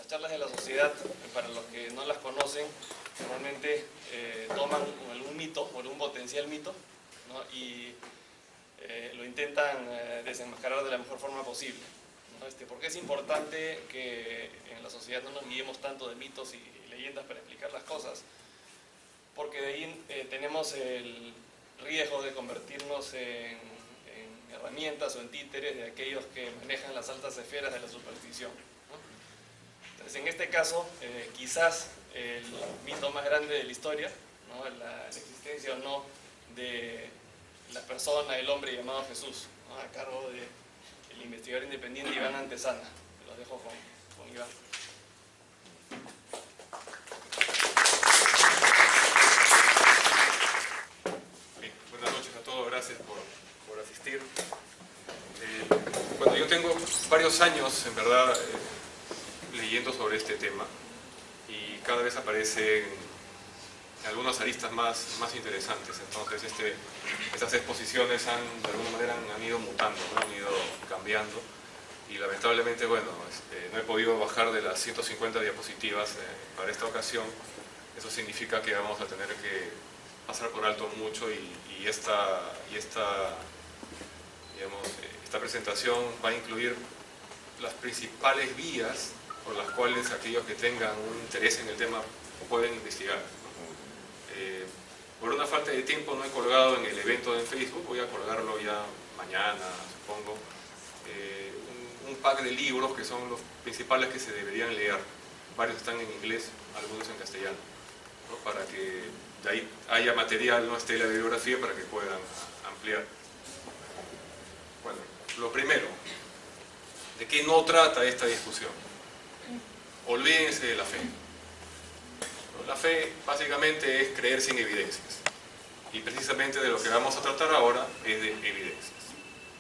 Las charlas de la sociedad, para los que no las conocen, normalmente toman algún mito o algún potencial mito, ¿no? Y lo intentan desenmascarar de la mejor forma posible, ¿no? ¿Por qué es importante que en la sociedad no nos guiemos tanto de mitos y leyendas para explicar las cosas? Porque de ahí tenemos el riesgo de convertirnos en herramientas o en títeres de aquellos que manejan las altas esferas de la superstición, ¿no? Entonces, en este caso, quizás el mito más grande de la historia, ¿no? La existencia o no de la persona, el hombre llamado Jesús, ¿no? A cargo del investigador independiente Iván Antezana. Los dejo con Iván. Bien, buenas noches a todos, gracias por asistir. Bueno, yo tengo varios años, en verdad, leyendo sobre este tema y cada vez aparecen algunas aristas más interesantes. Entonces estas exposiciones de alguna manera han ido mutando, ¿no? Han ido cambiando y lamentablemente, bueno, no he podido bajar de las 150 diapositivas para esta ocasión. Eso significa que vamos a tener que pasar por alto mucho y esta presentación va a incluir las principales vías por las cuales aquellos que tengan un interés en el tema pueden investigar, ¿no? Por una falta de tiempo no he colgado en el evento en Facebook, voy a colgarlo ya mañana, supongo, un pack de libros que son los principales que se deberían leer. Varios están en inglés, algunos en castellano, ¿no? Para que de ahí haya material, no esté la bibliografía, para que puedan ampliar. Bueno, lo primero, ¿de qué no trata esta discusión? Olvídense de la fe. La fe básicamente es creer sin evidencias. Y precisamente de lo que vamos a tratar ahora es de evidencias,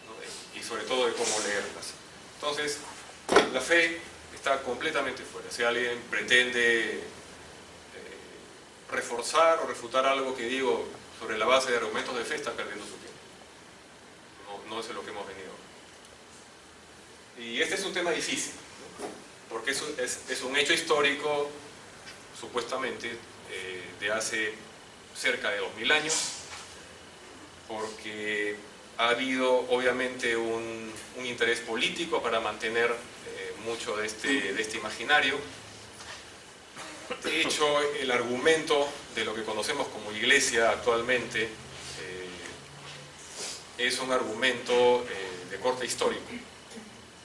¿no? Y sobre todo de cómo leerlas. Entonces, la fe está completamente fuera. Si alguien pretende reforzar o refutar algo que digo sobre la base de argumentos de fe, está perdiendo su tiempo. No es a lo que hemos venido. Y este es un tema difícil, ¿no? Porque es un hecho histórico, supuestamente, de hace cerca de 2000 años, porque ha habido obviamente un interés político para mantener mucho de este imaginario. De hecho, el argumento de lo que conocemos como Iglesia actualmente es un argumento de corte histórico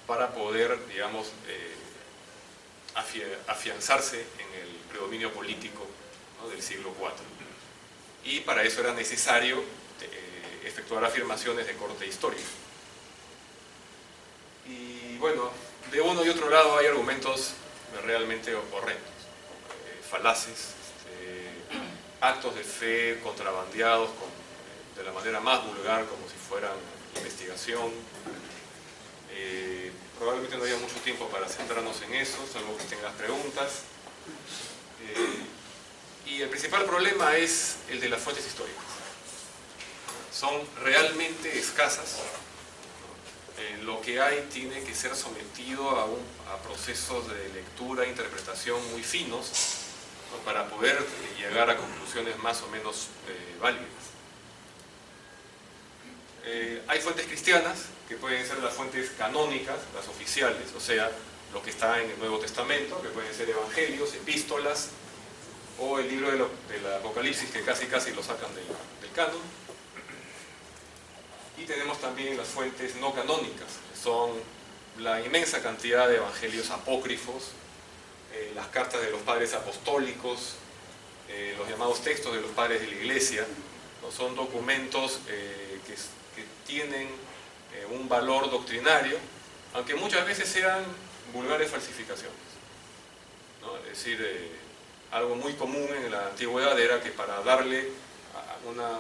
para poder, digamos, afianzarse en el predominio político, ¿no? Del siglo IV. Y para eso era necesario efectuar afirmaciones de corte histórico. Y bueno, de uno y otro lado hay argumentos realmente horrendos, falaces, actos de fe contrabandeados de la manera más vulgar, como si fueran investigación. Probablemente no haya mucho tiempo para centrarnos en eso, salvo que tengas preguntas. Y el principal problema es el de las fuentes históricas. Son realmente escasas. Lo que hay tiene que ser sometido a procesos de lectura e interpretación muy finos, ¿no? Para poder llegar a conclusiones más o menos válidas. Hay fuentes cristianas, que pueden ser las fuentes canónicas, las oficiales, o sea, lo que está en el Nuevo Testamento, que pueden ser evangelios, epístolas, o el libro del Apocalipsis, que casi lo sacan del canon. Y tenemos también las fuentes no canónicas, que son la inmensa cantidad de evangelios apócrifos, las cartas de los padres apostólicos, los llamados textos de los padres de la Iglesia, ¿no? Son documentos que tienen un valor doctrinario, aunque muchas veces sean vulgares falsificaciones, ¿no? Es decir, algo muy común en la antigüedad era que para darle a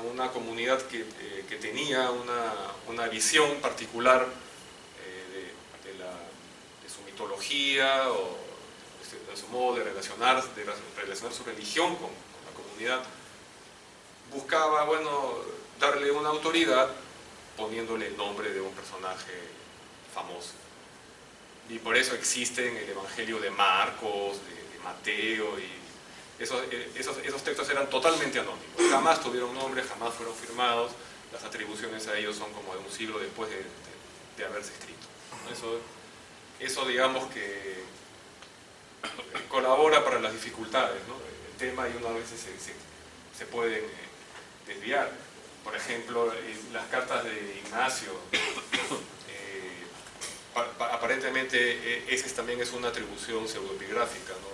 una comunidad que tenía una visión particular de su mitología o de su modo de relacionar su religión con la comunidad, buscaba, bueno, darle una autoridad poniéndole el nombre de un personaje famoso. Y por eso existen el Evangelio de Marcos, de Mateo, y esos textos eran totalmente anónimos. Jamás tuvieron nombre, jamás fueron firmados. Las atribuciones a ellos son como de un siglo después de haberse escrito. Eso digamos que colabora para las dificultades, ¿no? El tema, y unas veces se pueden desviar. Por ejemplo, las cartas de Ignacio, aparentemente esa también es una atribución pseudoepigráfica, ¿no?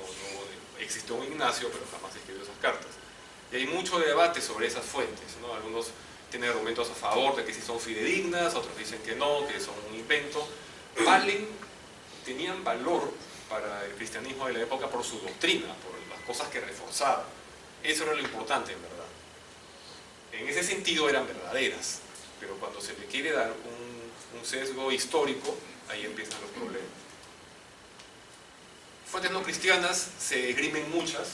Existió un Ignacio, pero jamás escribió esas cartas. Y hay mucho debate sobre esas fuentes, ¿no? Algunos tienen argumentos a favor de que sí son fidedignas, otros dicen que no, que son un invento. Tenían valor para el cristianismo de la época por su doctrina, por las cosas que reforzaban. Eso era lo importante, en verdad. En ese sentido eran verdaderas, pero cuando se le quiere dar un sesgo histórico, ahí empiezan los problemas. Fuentes no cristianas se esgrimen muchas,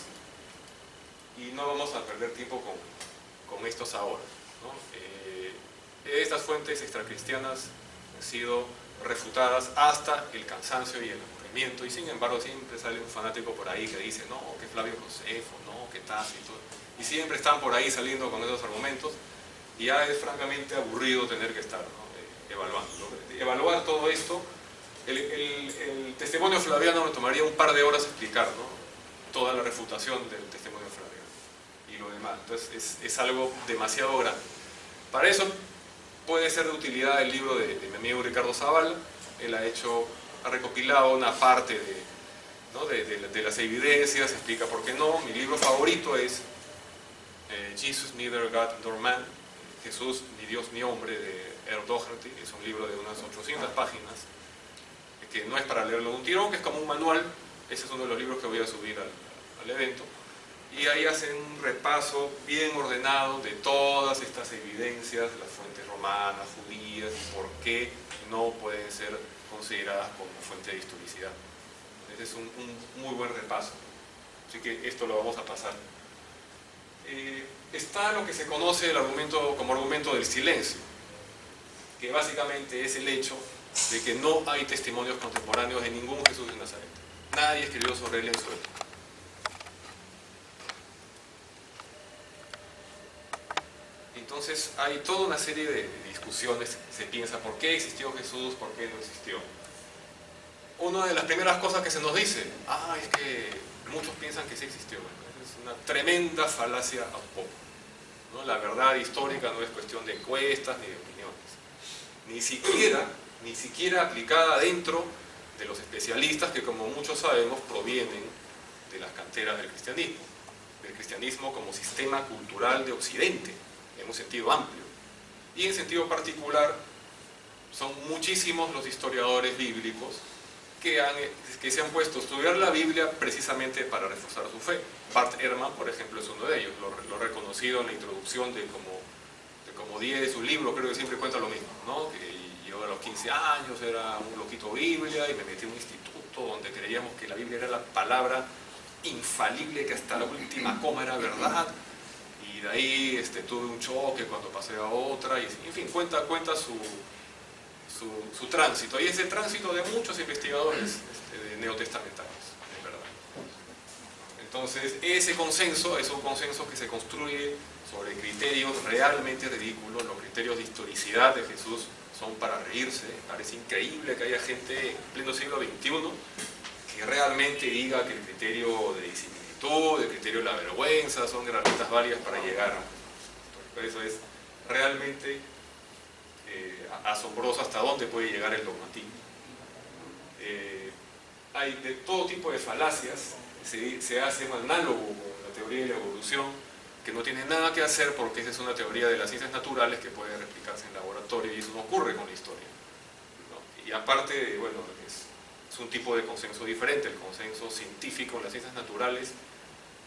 y no vamos a perder tiempo con estos ahora, ¿no? Estas fuentes extracristianas han sido refutadas hasta el cansancio y el aburrimiento, y sin embargo siempre sale un fanático por ahí que dice no, que Flavio Josefo, no, que Tácito, y siempre están por ahí saliendo con esos argumentos, y ya es francamente aburrido tener que estar, ¿no? Evaluando, ¿no? Evaluar todo esto. El testimonio flaviano me tomaría un par de horas explicar, ¿no? Toda la refutación del testimonio flaviano y lo demás. Entonces es algo demasiado grande. Para eso puede ser de utilidad el libro de mi amigo Ricardo Zavala. Él ha recopilado una parte de las evidencias, explica por qué no. Mi libro favorito es Jesus, Neither God Nor Man, Jesús, ni Dios ni hombre, de Earl Doherty. Es un libro de unas 800 páginas, que no es para leerlo de un tirón, que es como un manual. Ese es uno de los libros que voy a subir al evento. Y ahí hacen un repaso bien ordenado de todas estas evidencias, las fuentes romanas, judías, y por qué no pueden ser consideradas como fuente de historicidad. Ese es un muy buen repaso. Así que esto lo vamos a pasar. Está lo que se conoce como argumento del silencio, que básicamente es el hecho de que no hay testimonios contemporáneos de ningún Jesús de Nazaret. Nadie escribió sobre él en su época. Entonces hay toda una serie de discusiones. Se piensa por qué existió Jesús, por qué no existió. Una de las primeras cosas que se nos dice, es que muchos piensan que sí existió. Es una tremenda falacia a poco, ¿no? La verdad histórica no es cuestión de encuestas ni de opiniones. Ni siquiera aplicada dentro de los especialistas que, como muchos sabemos, provienen de las canteras del cristianismo como sistema cultural de Occidente, en un sentido amplio. Y en sentido particular, son muchísimos los historiadores bíblicos que se han puesto a estudiar la Biblia precisamente para reforzar su fe. Bart Ehrman, por ejemplo, es uno de ellos. Lo reconocido en la introducción de como 10 de su libro, creo que siempre cuenta lo mismo, ¿no? Que yo a los 15 años era un loquito Biblia y me metí en un instituto donde creíamos que la Biblia era la palabra infalible, que hasta la última coma era verdad, y de ahí tuve un choque cuando pasé a otra, y en fin, cuenta su tránsito, y ese tránsito de muchos investigadores neotestamentarios, en verdad. Entonces, ese consenso es un consenso que se construye sobre criterios realmente ridículos. Los criterios de historicidad de Jesús son para reírse. Parece increíble que haya gente en pleno siglo XXI que realmente diga que el criterio de disimilitud, el criterio de la vergüenza son herramientas válidas para llegar a... Por eso es realmente asombroso hasta dónde puede llegar el dogmatismo. Hay de todo tipo de falacias. Se hace un análogo con la teoría de la evolución, que no tiene nada que hacer porque esa es una teoría de las ciencias naturales que puede replicarse en laboratorio, y eso no ocurre con la historia, ¿no? Y aparte, bueno, es un tipo de consenso diferente. El consenso científico en las ciencias naturales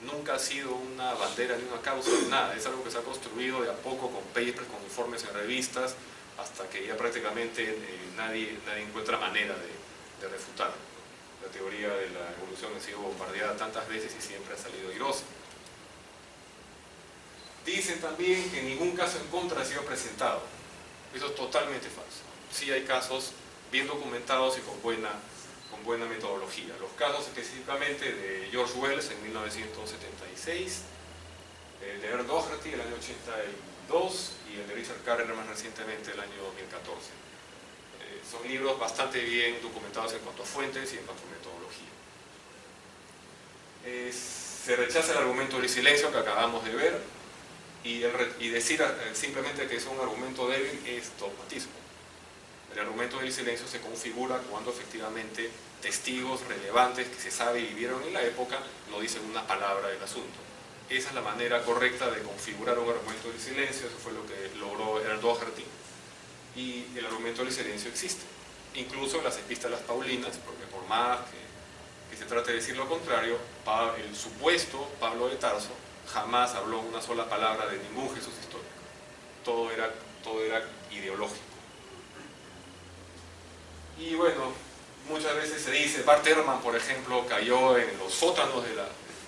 nunca ha sido una bandera ni una causa de nada. Es algo que se ha construido de a poco con papers, con informes en revistas, hasta que ya prácticamente nadie encuentra manera de refutar. La teoría de la evolución ha sido bombardeada tantas veces y siempre ha salido airosa. Dicen también que ningún caso en contra ha sido presentado. Eso es totalmente falso. Sí hay casos bien documentados y con buena buena metodología. Los casos específicamente de George Wells en 1976, el de Earl Doherty el año 82 y el de Richard Carrer más recientemente el año 2014. Son libros bastante bien documentados en cuanto a fuentes y en cuanto a metodología. Se rechaza el argumento del silencio que acabamos de ver y decir simplemente que es un argumento débil es dogmatismo. El argumento del silencio se configura cuando efectivamente testigos relevantes que se sabe y vivieron en la época no dicen una palabra del asunto. Esa es la manera correcta de configurar un argumento del silencio, eso fue lo que logró Earl Doherty, y el argumento del silencio existe. Incluso en las epístolas paulinas, porque por más que se trate de decir lo contrario, el supuesto Pablo de Tarso jamás habló una sola palabra de ningún Jesús histórico. Todo era ideológico. Y bueno, muchas veces se dice, Bart Ehrman, por ejemplo, cayó en los sótanos de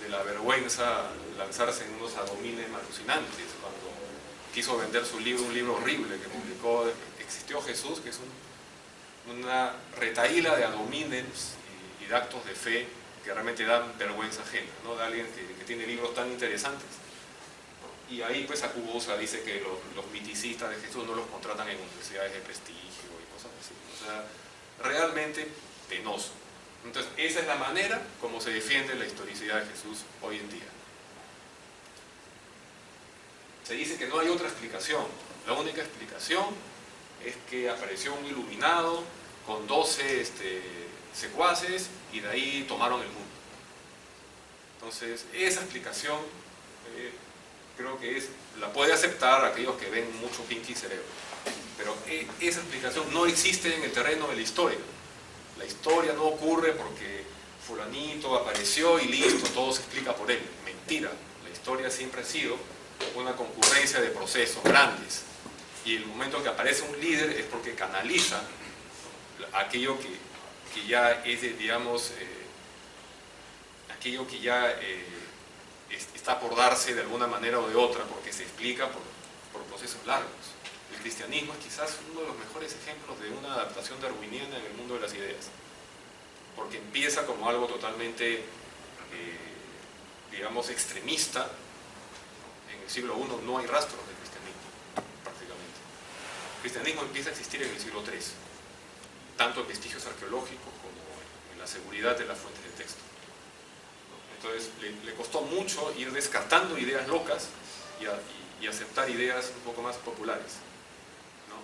la vergüenza al lanzarse en unos adomines alucinantes cuando quiso vender su libro, un libro horrible que publicó, Existió Jesús, que es una retahíla de adomines y de actos de fe que realmente dan vergüenza ajena, ¿no? De alguien que tiene libros tan interesantes. Y ahí pues acusa, dice que los miticistas de Jesús no los contratan en universidades de prestigio y cosas así. O sea, realmente penoso. Entonces, esa es la manera como se defiende la historicidad de Jesús hoy en día. Se dice que no hay otra explicación. La única explicación es que apareció un iluminado con 12 secuaces y de ahí tomaron el mundo. Entonces, esa explicación creo que la puede aceptar aquellos que ven mucho Pinky Cerebro. Pero esa explicación no existe en el terreno de la historia. La historia no ocurre porque fulanito apareció y listo, todo se explica por él. Mentira. La historia siempre ha sido una concurrencia de procesos grandes. Y el momento que aparece un líder es porque canaliza aquello que ya es, digamos, aquello que ya está por darse de alguna manera o de otra, porque se explica por procesos largos. El cristianismo es quizás uno de los mejores ejemplos de una adaptación darwiniana en el mundo de las ideas, porque empieza como algo totalmente, digamos, extremista. En el siglo I no hay rastros del cristianismo, prácticamente. El cristianismo empieza a existir en el siglo III, tanto en vestigios arqueológicos como en la seguridad de las fuentes de texto. Entonces le costó mucho ir descartando ideas locas y aceptar ideas un poco más populares, ¿no?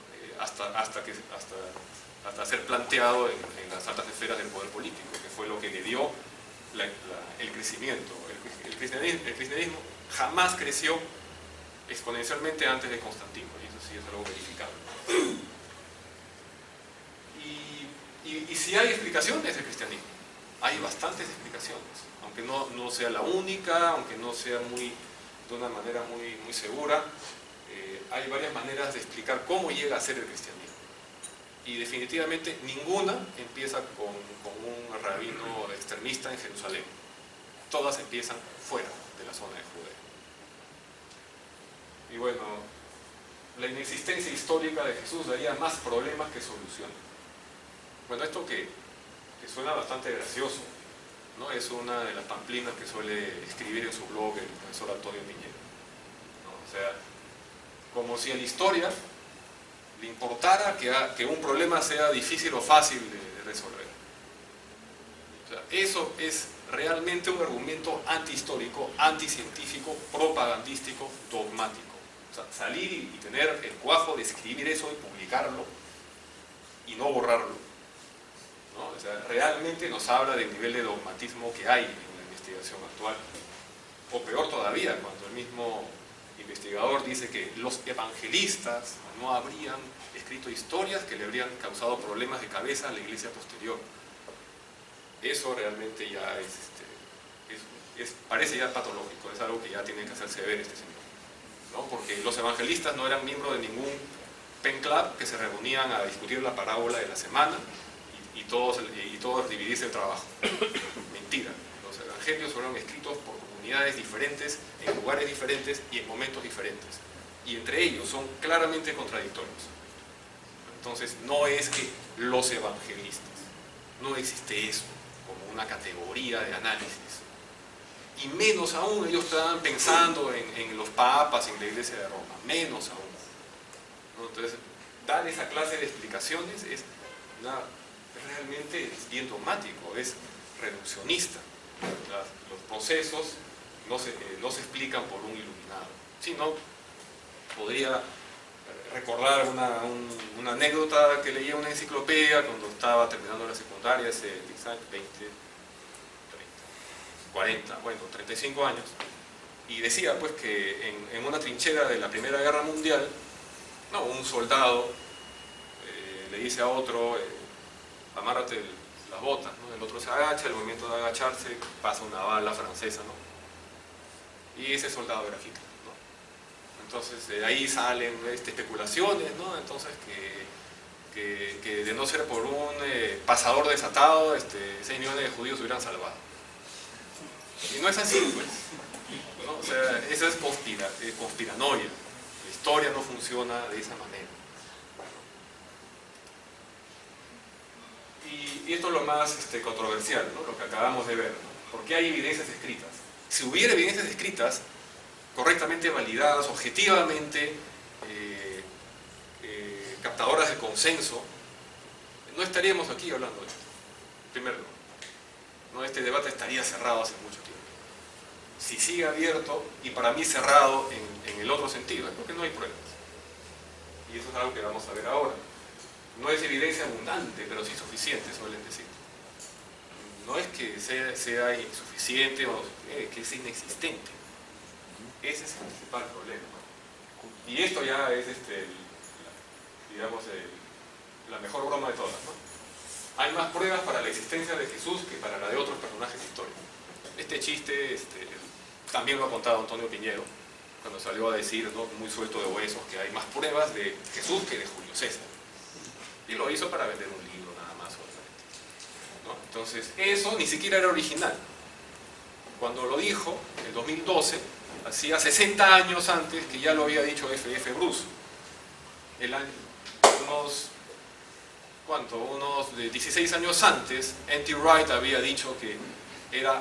hasta ser planteado en las altas esferas del poder político, que fue lo que le dio el crecimiento. El cristianismo jamás creció exponencialmente antes de Constantino, y eso sí es algo verificable. Y si hay explicaciones del cristianismo, hay bastantes explicaciones, aunque no sea la única, aunque no sea de una manera muy segura, hay varias maneras de explicar cómo llega a ser el cristianismo. Y definitivamente ninguna empieza con un rabino extremista en Jerusalén. Todas empiezan fuera de la zona de Judea. Y bueno, la inexistencia histórica de Jesús daría más problemas que soluciones. Bueno, esto que suena bastante gracioso, ¿no? Es una de las pamplinas que suele escribir en su blog el profesor Antonio Piñera, ¿no? O sea, como si a la historia le importara que un problema sea difícil o fácil de resolver. O sea, eso es realmente un argumento antihistórico, anticientífico, propagandístico, dogmático. O sea, salir y tener el cuajo de escribir eso y publicarlo y no borrarlo, ¿no? O sea, realmente nos habla del nivel de dogmatismo que hay en la investigación actual. O peor todavía, cuando el mismo investigador dice que los evangelistas no habrían escrito historias que le habrían causado problemas de cabeza a la iglesia posterior. Eso realmente ya parece ya patológico, es algo que ya tiene que hacerse ver este señor, ¿no? Porque los evangelistas no eran miembros de ningún pen club que se reunían a discutir la parábola de la semana y todos dividirse el trabajo. Mentira. Los evangelios fueron escritos por comunidades diferentes, en lugares diferentes y en momentos diferentes. Y entre ellos son claramente contradictorios. Entonces, no es que los evangelistas, no existe eso como una categoría de análisis. Y menos aún ellos estaban pensando en los papas, en la Iglesia de Roma, menos aún, ¿no? Entonces, dar esa clase de explicaciones es realmente bien dogmático, es reduccionista. Los procesos no se explican por un iluminado. Si no, podría recordar una anécdota que leí en una enciclopedia cuando estaba terminando la secundaria, hace 20, 40, bueno, 35 años, y decía pues que en una trinchera de la Primera Guerra Mundial, no, un soldado le dice a otro, amárrate las botas, ¿no? El otro se agacha, el movimiento de agacharse, pasa una bala francesa, ¿no? Y ese soldado era Hitler, ¿no? Entonces de ahí salen especulaciones, ¿no? Entonces que de no ser por un pasador desatado, 6 millones de judíos se hubieran salvado. Y no es así, pues, ¿no? O sea, eso es conspiranoia. La historia no funciona de esa manera. Y esto es lo más controversial, ¿no? Lo que acabamos de ver, ¿no? ¿Por qué hay evidencias escritas? Si hubiera evidencias escritas, correctamente validadas, objetivamente captadoras de consenso, no estaríamos aquí hablando de esto. Primero, ¿no? Este debate estaría cerrado hace mucho tiempo. Si sigue abierto, y para mí cerrado en el otro sentido, es porque no hay pruebas. Y eso es algo que vamos a ver ahora. No es evidencia abundante, pero sí suficiente, suelen decir. No es que sea insuficiente o que es inexistente. Ese es el principal problema. Y esto ya es, la mejor broma de todas, ¿no? Hay más pruebas para la existencia de Jesús que para la de otros personajes históricos. Este chiste también lo ha contado Antonio Piñero, cuando salió a decir, ¿no?, muy suelto de huesos, que hay más pruebas de Jesús que de Julio César. Y lo hizo para vender un libro, nada más, ¿no? Entonces, eso ni siquiera era original. Cuando lo dijo, en 2012, hacía 60 años antes que ya lo había dicho F.F. Bruce. Unos 16 años antes, N.T. Wright había dicho que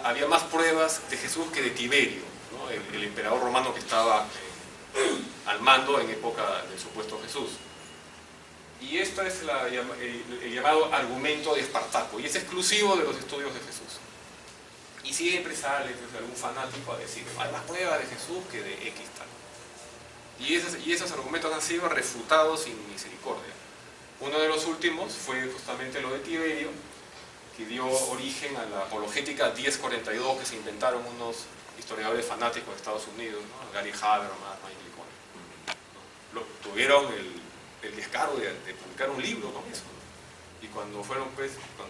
había más pruebas de Jesús que de Tiberio, ¿no?, el emperador romano que estaba al mando en época del supuesto Jesús. Y este es el llamado argumento de Espartaco, y es exclusivo de los estudios de Jesús. Y siempre sale algún fanático a decir, hay más pruebas de Jesús que de X tal. Y esos argumentos han sido refutados sin misericordia. Uno de los últimos fue justamente lo de Tiberio, que dio origen a la apologética 1042 que se inventaron unos historiadores fanáticos de Estados Unidos, ¿no? Gary Habermas, Michael Cohen, ¿no? Tuvieron el descaro de publicar un libro con eso, ¿no? Y cuando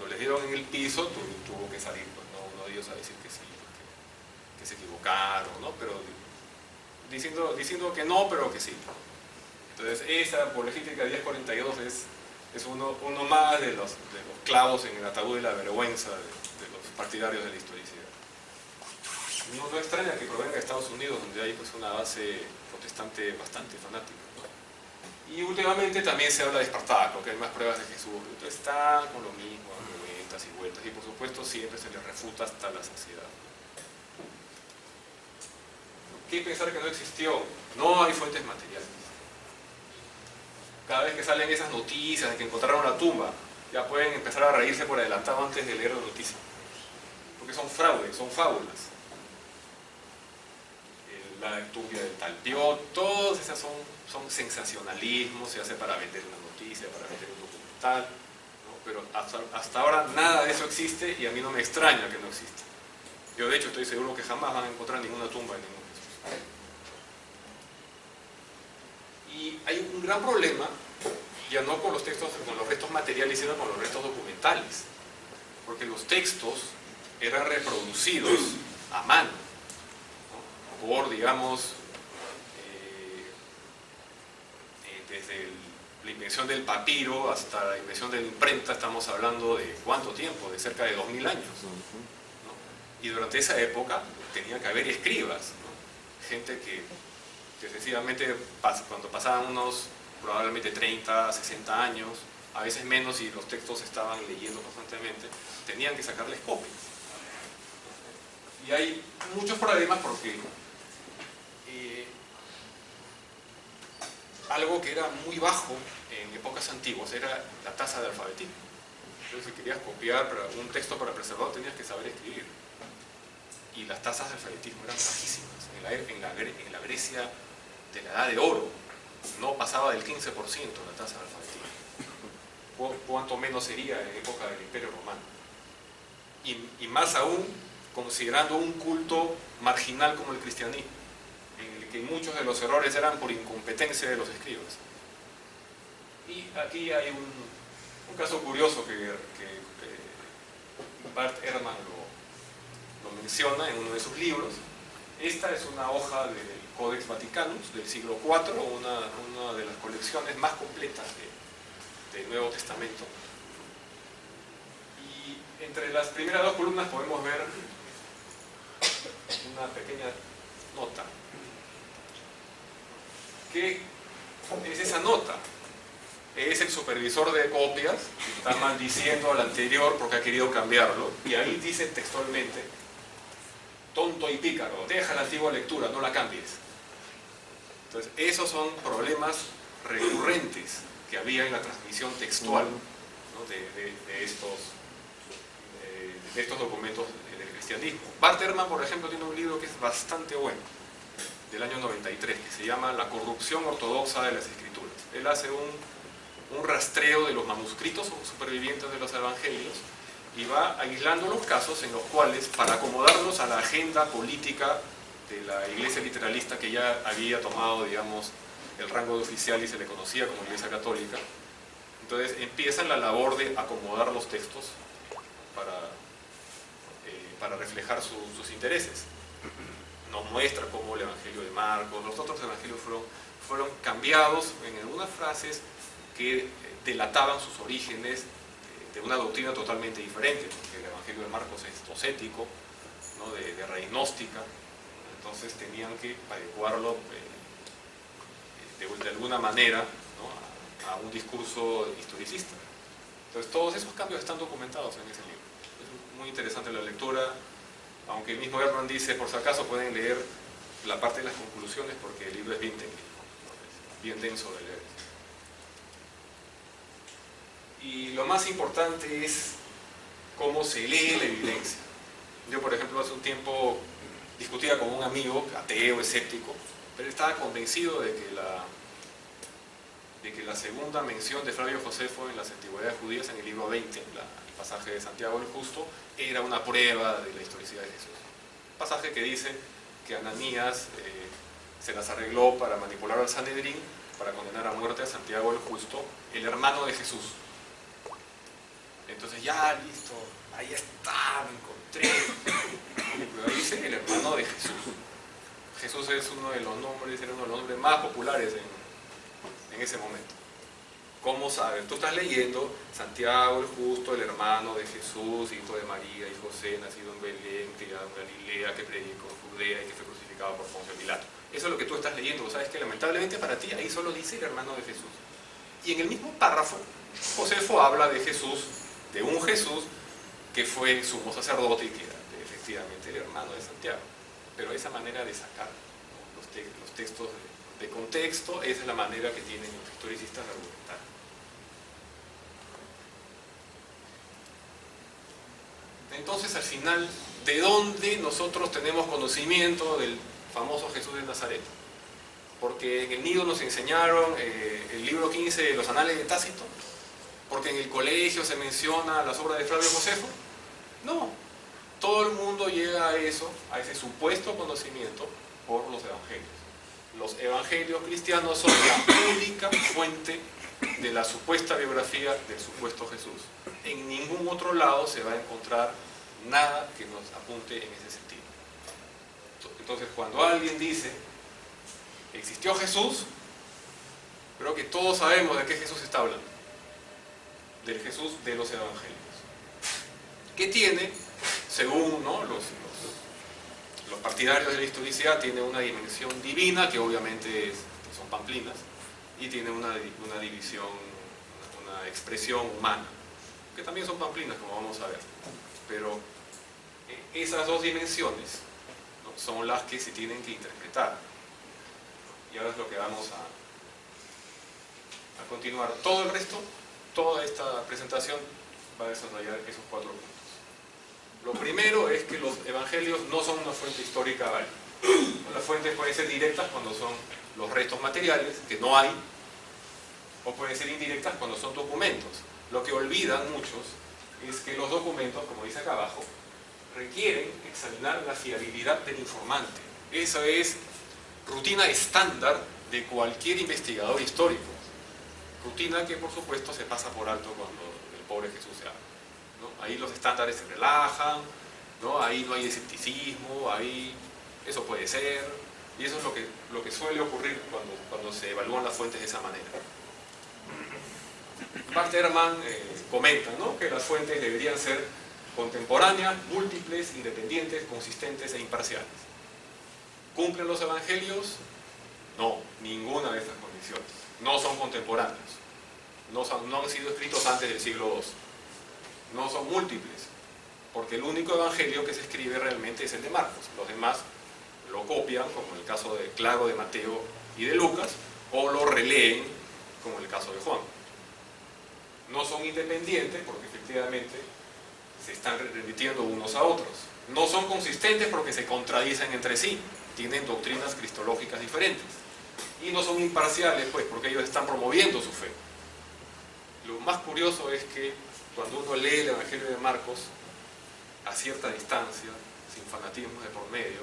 les dieron en el piso, tuvo que salir, pues, ¿no?, uno de ellos a decir que sí, que se equivocaron, ¿no? Pero diciendo que no, pero que sí. Entonces esa apologética 1042 es uno más de los clavos en el ataúd de la vergüenza de los partidarios de la historicidad. No extraña que provenga de Estados Unidos, donde hay pues una base protestante bastante fanática, ¿no? Y últimamente también se habla de Espartaco, que hay más pruebas de Jesús. Entonces está con lo mismo, dando vueltas y vueltas, y por supuesto siempre se les refuta hasta la saciedad. ¿Qué pensar que no existió? No hay fuentes materiales. Cada vez que salen esas noticias de que encontraron la tumba, ya pueden empezar a reírse por adelantado antes de leer la noticia. Porque son fraudes, son fábulas. La tumbia del Talpiot, todas esas son sensacionalismos, se hace para vender una noticia, para vender un documental, ¿no? Pero hasta ahora nada de eso existe, y a mí no me extraña que no exista. Yo de hecho estoy seguro que jamás van a encontrar ninguna tumba de ningún Jesús. Y hay un gran problema, ya no con los restos materiales, sino con los restos documentales, porque los textos eran reproducidos a mano, ¿no?, por, digamos, desde la invención del papiro hasta la invención de la imprenta. Estamos hablando de ¿cuánto tiempo? De cerca de 2000 años, ¿no? Y durante esa época tenía que haber escribas, ¿no?, gente que sencillamente, cuando pasaban unos probablemente 30, 60 años, a veces menos si los textos estaban leyendo constantemente, tenían que sacarles copias. Y hay muchos problemas porque algo que era muy bajo en épocas antiguas era la tasa de alfabetismo. Entonces, si querías copiar un texto para preservarlo, tenías que saber escribir. Y las tasas de alfabetismo eran bajísimas. En la Grecia de la Edad de Oro no pasaba del 15% la tasa de alfabetismo. ¿Cuánto menos sería en época del Imperio Romano? Y más aún considerando un culto marginal como el cristianismo, en el que muchos de los errores eran por incompetencia de los escribas. Y aquí hay un caso curioso que Bart Ehrman lo menciona en uno de sus libros. Esta es una hoja del Codex Vaticanus del siglo IV, una de las colecciones más completas del Nuevo Testamento. Y entre las primeras dos columnas podemos ver una pequeña nota. ¿Qué es esa nota? Es el supervisor de copias que está maldiciendo al anterior porque ha querido cambiarlo, y ahí dice textualmente: tonto y pícaro, deja la antigua lectura, no la cambies. Entonces, esos son problemas recurrentes que había en la transmisión textual, ¿no? de estos documentos del cristianismo. Bart Ehrman, por ejemplo, tiene un libro que es bastante bueno, del año 93, que se llama La corrupción ortodoxa de las escrituras. Él hace un rastreo de los manuscritos supervivientes de los evangelios y va aislando los casos en los cuales, para acomodarlos a la agenda política de la iglesia literalista que ya había tomado, digamos, el rango de oficial y se le conocía como iglesia católica, entonces empiezan la labor de acomodar los textos para reflejar sus intereses. Nos muestra cómo el evangelio de Marcos, los otros evangelios fueron cambiados en algunas frases que delataban sus orígenes de una doctrina totalmente diferente, porque el evangelio de Marcos es docético, ¿no? de raíz gnóstica. Entonces tenían que adecuarlo de alguna manera, ¿no? a un discurso historicista. Entonces todos esos cambios están documentados en ese libro. Es muy interesante la lectura, aunque el mismo Ehrman dice, por si acaso pueden leer la parte de las conclusiones porque el libro es bien técnico, ¿no? Es bien denso de leer. Y lo más importante es cómo se lee la evidencia. Yo, por ejemplo, hace un tiempo discutía con un amigo ateo, escéptico, pero estaba convencido de que la segunda mención de Flavio Josefo en las antigüedades judías, en el libro 20, el pasaje de Santiago el Justo, era una prueba de la historicidad de Jesús. Un pasaje que dice que Ananías se las arregló para manipular al Sanedrín, para condenar a muerte a Santiago el Justo, el hermano de Jesús. Entonces, ya, listo, ahí está, me encontré. Pero ahí dice el hermano de Jesús. Jesús es era uno de los nombres más populares en ese momento. ¿Cómo sabes? Tú estás leyendo Santiago el Justo, el hermano de Jesús, hijo de María y José, nacido en Belén, criado en Galilea, que predicó en Judea y que fue crucificado por Poncio Pilato. Eso es lo que tú estás leyendo. Sabes que lamentablemente para ti ahí solo dice el hermano de Jesús. Y en el mismo párrafo, Josefo habla de Jesús, de un Jesús que fue sumo sacerdote y que era efectivamente el hermano de Santiago. Pero esa manera de sacar, ¿no? los textos de contexto, esa es la manera que tienen los historicistas de argumentar. Entonces, al final, ¿de dónde nosotros tenemos conocimiento del famoso Jesús de Nazaret? Porque en el nido nos enseñaron el libro 15 de los Anales de Tácito, porque en el colegio se menciona las obras de Flavio Josefo. No, todo el mundo llega a eso, a ese supuesto conocimiento por los evangelios. Los evangelios cristianos son la única fuente de la supuesta biografía del supuesto Jesús. En ningún otro lado se va a encontrar nada que nos apunte en ese sentido. Entonces, cuando alguien dice, ¿existió Jesús? Creo que todos sabemos de qué Jesús está hablando. Del Jesús de los evangelios. ¿Qué tiene? Según, ¿no? los partidarios de la historicidad, tiene una dimensión divina, que obviamente son pamplinas, y tiene una división, una expresión humana, que también son pamplinas, como vamos a ver. Pero esas dos dimensiones, ¿no?, son las que se tienen que interpretar. Y ahora es lo que vamos a continuar. Todo el resto, toda esta presentación va a desarrollar esos 4 puntos. Lo primero es que los evangelios no son una fuente histórica válida. Las fuentes pueden ser directas cuando son los restos materiales, que no hay, o pueden ser indirectas cuando son documentos. Lo que olvidan muchos es que los documentos, como dice acá abajo, requieren examinar la fiabilidad del informante. Esa es rutina estándar de cualquier investigador histórico. Rutina que, por supuesto, se pasa por alto cuando el pobre Jesús se habla, ¿no? Ahí los estándares se relajan, ¿no? Ahí no hay escepticismo, ahí eso puede ser, y eso es lo que suele ocurrir cuando se evalúan las fuentes de esa manera. Bart Ehrman comenta, ¿no?, que las fuentes deberían ser contemporáneas, múltiples, independientes, consistentes e imparciales. ¿Cumplen los evangelios? No, ninguna de estas condiciones. No son contemporáneos, no han sido escritos antes del siglo II, no son múltiples, porque el único evangelio que se escribe realmente es el de Marcos. Los demás lo copian, como en el caso de Mateo y de Lucas, o lo releen, como en el caso de Juan. No son independientes, porque efectivamente se están remitiendo unos a otros. No son consistentes porque se contradicen entre sí, tienen doctrinas cristológicas diferentes. Y no son imparciales, pues, porque ellos están promoviendo su fe. Lo más curioso es que cuando uno lee el Evangelio de Marcos, a cierta distancia, sin fanatismo de por medio,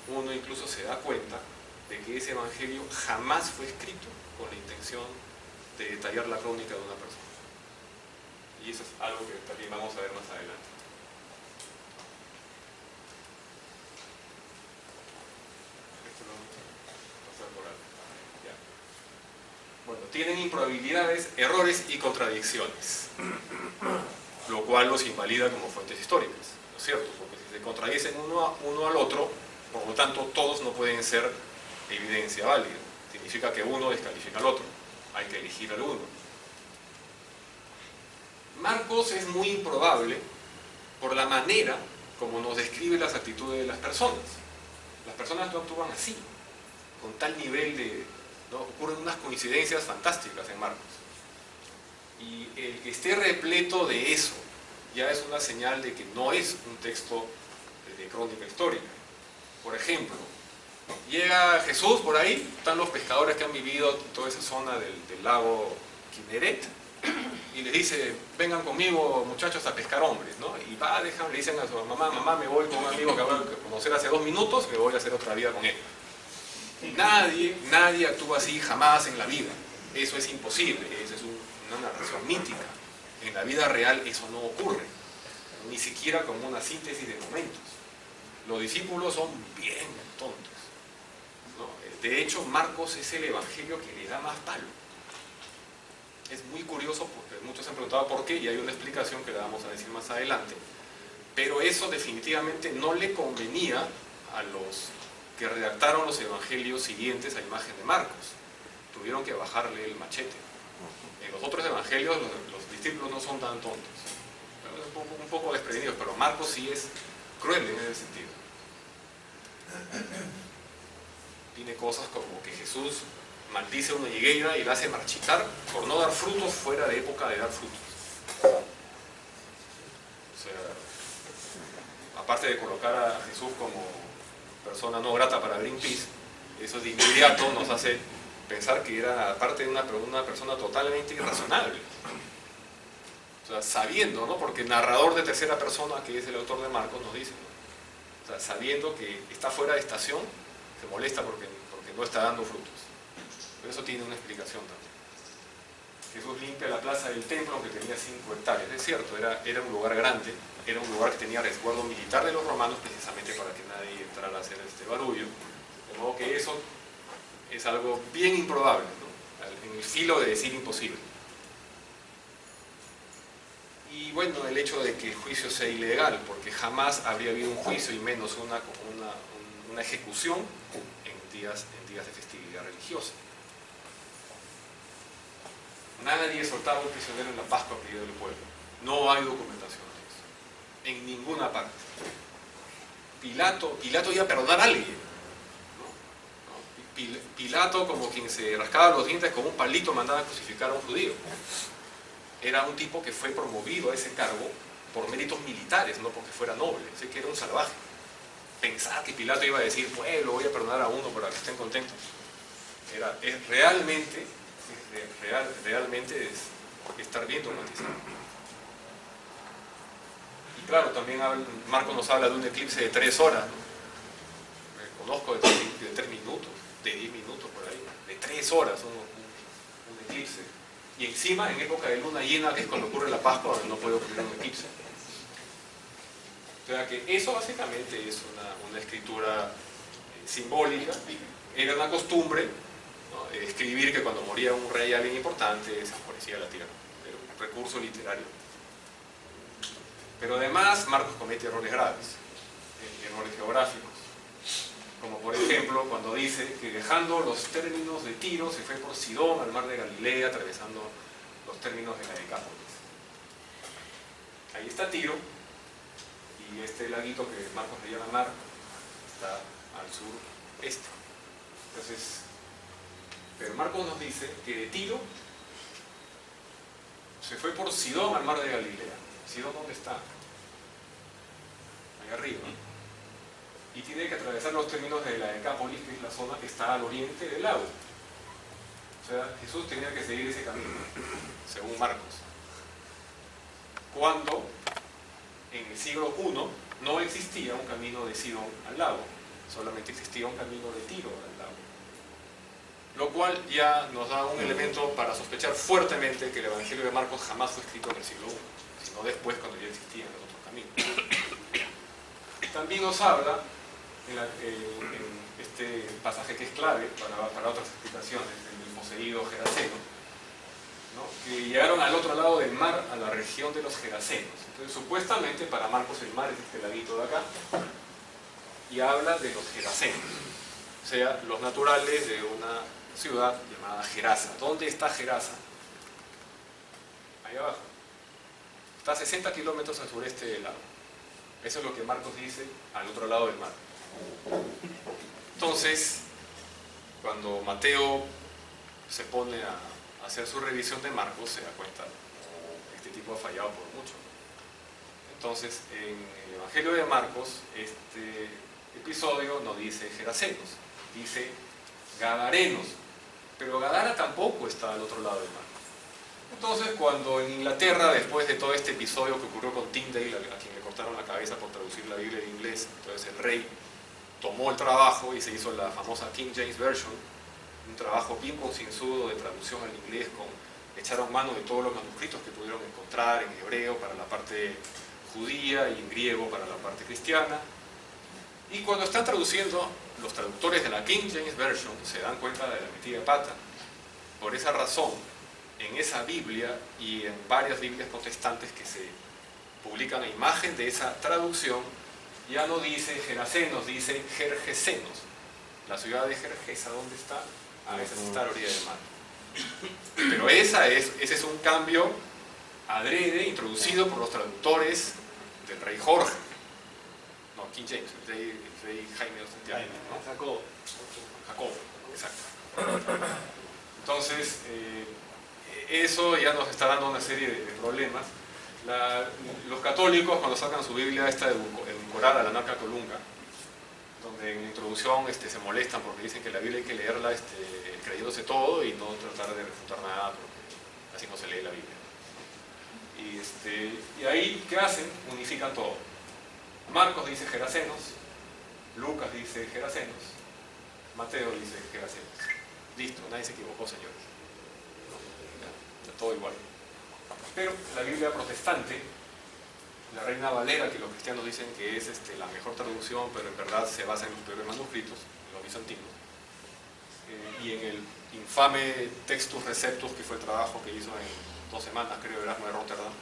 uno incluso se da cuenta de que ese Evangelio jamás fue escrito con la intención de detallar la crónica de una persona. Y eso es algo que también vamos a ver más adelante. Esto lo vamos a pasar por alto. Ya. Bueno, tienen improbabilidades, errores y contradicciones, lo cual los invalida como fuentes históricas, ¿no es cierto? Porque si se contradicen uno al otro, por lo tanto todos no pueden ser evidencia válida. Significa que uno descalifica al otro, hay que elegir al uno. Marcos es muy improbable por la manera como nos describe las actitudes de las personas. Las personas no actúan así, con tal nivel de... ¿no? Ocurren unas coincidencias fantásticas en Marcos. Y el que esté repleto de eso ya es una señal de que no es un texto de crónica histórica. Por ejemplo, llega Jesús por ahí, están los pescadores que han vivido en toda esa zona del lago Kinneret, y les dice, vengan conmigo muchachos a pescar hombres, ¿no? Y le dicen a su mamá, me voy con un amigo que acabo de conocer hace 2 minutos, me voy a hacer otra vida con él. Nadie actúa así jamás en la vida. Eso es imposible, eso es una narración mítica. En la vida real eso no ocurre, ni siquiera como una síntesis de momentos. Los discípulos son bien tontos, ¿no? De hecho, Marcos es el evangelio que le da más palo. Es muy curioso porque muchos se han preguntado por qué, y hay una explicación que le vamos a decir más adelante. Pero eso definitivamente no le convenía a los que redactaron los evangelios siguientes a imagen de Marcos. Tuvieron que bajarle el machete. En los otros evangelios los discípulos no son tan tontos. Un poco desprevenidos, pero Marcos sí es cruel en ese sentido. Tiene cosas como que Jesús maldice una higuera y la hace marchitar por no dar frutos fuera de época de dar frutos. O sea, aparte de colocar a Jesús como persona no grata para Greenpeace, eso de inmediato nos hace pensar que era parte de una persona totalmente irrazonable. O sea, sabiendo, ¿no? Porque el narrador de tercera persona, que es el autor de Marcos, nos dice, ¿no? O sea, sabiendo que está fuera de estación, se molesta porque no está dando frutos. Pero eso tiene una explicación también. Jesús limpia la plaza del templo, que tenía 5 hectáreas. Es cierto, era un lugar grande, era un lugar que tenía resguardo militar de los romanos, precisamente para que nadie entrara a hacer este barullo. De modo que eso es algo bien improbable, ¿no? En el filo de decir imposible. Y bueno, el hecho de que el juicio sea ilegal, porque jamás habría habido un juicio y menos una ejecución en días de festividad religiosa. Nadie soltaba un prisionero en la Pascua a pedido del pueblo. No hay documentación de eso. En ninguna parte. Pilato iba a perdonar a alguien. ¿No? Pilato, como quien se rascaba los dientes con un palito, mandaba a crucificar a un judío. Era un tipo que fue promovido a ese cargo por méritos militares, no porque fuera noble. Así que era un salvaje. Pensar que Pilato iba a decir, bueno, voy a perdonar a uno para que estén contentos. Realmente es estar bien dogmatizado. Y claro, también Marcos nos habla de un eclipse de 3 horas, ¿no? Conozco de 3 minutos, de 10 minutos por ahí, de 3 horas un eclipse. Y encima, en época de luna llena, que es cuando ocurre la Pascua, donde no puede ocurrir un eclipse. O sea que eso básicamente es una escritura simbólica. Era una costumbre, ¿no?, escribir que cuando moría un rey, alguien importante, se oscurecía la tierra. Era un recurso literario. Pero además Marcos comete errores graves, errores geográficos. Como por ejemplo cuando dice que dejando los términos de Tiro se fue por Sidón al mar de Galilea, atravesando los términos de la Decápolis. Ahí está Tiro, y este laguito que Marcos le llama mar está al sureste. Entonces, pero Marcos nos dice que de Tiro se fue por Sidón al mar de Galilea. ¿Sidón dónde está? Ahí arriba. Y tiene que atravesar los términos de la Decápolis, que es la zona que está al oriente del lago. O sea, Jesús tenía que seguir ese camino, según Marcos. Cuando en el siglo I no existía un camino de Sidón al lago, solamente existía un camino de Tiro al lago. Lo cual ya nos da un elemento para sospechar fuertemente que el Evangelio de Marcos jamás fue escrito en el siglo I, sino después, cuando ya existían los otros caminos. También nos habla en este pasaje que es clave para otras explicaciones, el poseído Geraseno, ¿no?, que llegaron al otro lado del mar, a la región de los Gerasenos. Entonces, supuestamente para Marcos el mar es este ladito de acá, y habla de los Gerasenos, o sea, los naturales de una ciudad llamada Gerasa. ¿Dónde está Gerasa? Ahí abajo. Está a 60 kilómetros al sureste del lago. Eso es lo que Marcos dice al otro lado del mar. Entonces, cuando Mateo se pone a hacer su revisión de Marcos, se da cuenta que este tipo ha fallado por mucho. Entonces, en el Evangelio de Marcos, este episodio no dice Gerasenos, dice Gadarenos, pero Gadara tampoco está al otro lado del mar. Entonces, cuando en Inglaterra, después de todo este episodio que ocurrió con Tyndale, a quien le cortaron la cabeza por traducir la Biblia en inglés, entonces el rey tomó el trabajo y se hizo la famosa King James Version, un trabajo bien concienzudo de traducción al inglés, echaron mano de todos los manuscritos que pudieron encontrar en hebreo para la parte judía y en griego para la parte cristiana. Y cuando están traduciendo, los traductores de la King James Version se dan cuenta de la metida de pata. Por esa razón, en esa Biblia y en varias Biblias protestantes que se publican a imagen de esa traducción, ya no dice Gerasenos, dice Gergesenos. La ciudad de Gergesa, ¿dónde está? A veces está a la orilla del mar. Pero ese es un cambio adrede, introducido por los traductores del rey Jorge. No, King James, el rey Jaime de Santiago, ¿no? Jacobo, exacto. Entonces, eso ya nos está dando una serie de problemas. Los católicos, cuando sacan su Biblia esta edulcorada, la Narca Colunga, donde en la introducción se molestan porque dicen que la Biblia hay que leerla creyéndose todo y no tratar de refutar nada, porque así no se lee la Biblia. Y ahí, ¿qué hacen? Unifican todo. Marcos dice Gerasenos, Lucas dice Gerasenos, Mateo dice Gerasenos. Listo, nadie se equivocó, señores. Está todo igual. Pero la Biblia protestante, la Reina Valera, que los cristianos dicen que es la mejor traducción, pero en verdad se basa en los peores manuscritos, los bizantinos, y en el infame Textus Receptus, que fue el trabajo que hizo en 2 semanas, creo, Erasmo de Rotterdam.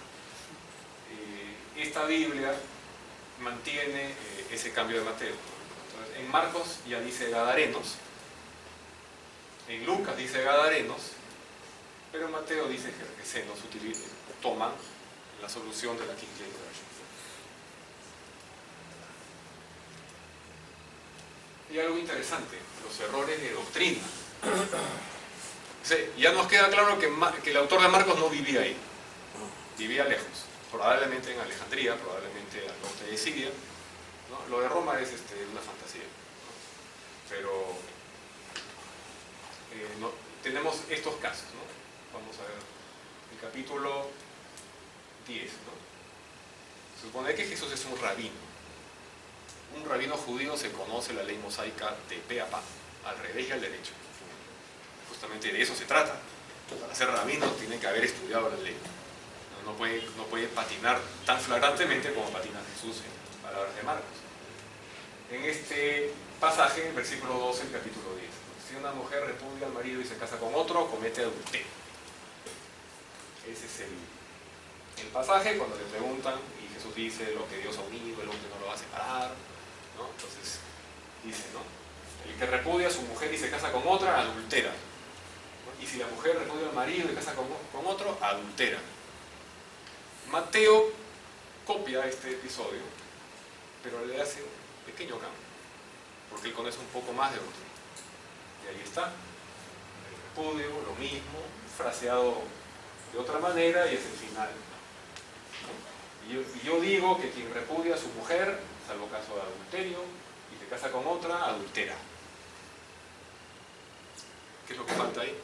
Esta Biblia mantiene ese cambio de Mateo. Entonces, en Marcos ya dice Gadarenos, en Lucas dice Gadarenos, Pero Mateo dice que se nos toman la solución de la King James Version. Y algo interesante, los errores de doctrina. Sí, ya nos queda claro que el autor de Marcos no vivía ahí, vivía lejos, probablemente en Alejandría, probablemente al norte de Siria, ¿no? Lo de Roma es una fantasía, ¿no? Pero tenemos estos casos, ¿no? Vamos a ver el capítulo 10, ¿no? Se supone que Jesús es un rabino. Un rabino judío se conoce la ley mosaica de pe a pa, al revés y al derecho. Justamente de eso se trata. Para ser rabino tiene que haber estudiado la ley. No puede patinar tan flagrantemente como patina Jesús en palabras de Marcos. En este pasaje, en versículo 12, el capítulo 10. Si una mujer repudia al marido y se casa con otro, comete adulterio. Ese es el pasaje cuando le preguntan y Jesús dice lo que Dios ha unido, el hombre no lo va a separar, ¿no? Entonces dice, ¿no? El que repudia a su mujer y se casa con otra, adultera, ¿no? Y si la mujer repudia al marido y se casa con otro, adultera. Mateo copia este episodio, pero le hace un pequeño cambio, porque él conoce un poco más de doctrina. Y ahí está, el repudio, lo mismo, fraseado de otra manera, y es el final. Y yo digo que quien repudia a su mujer, salvo caso de adulterio, y se casa con otra, adultera. ¿Qué es lo que falta ahí?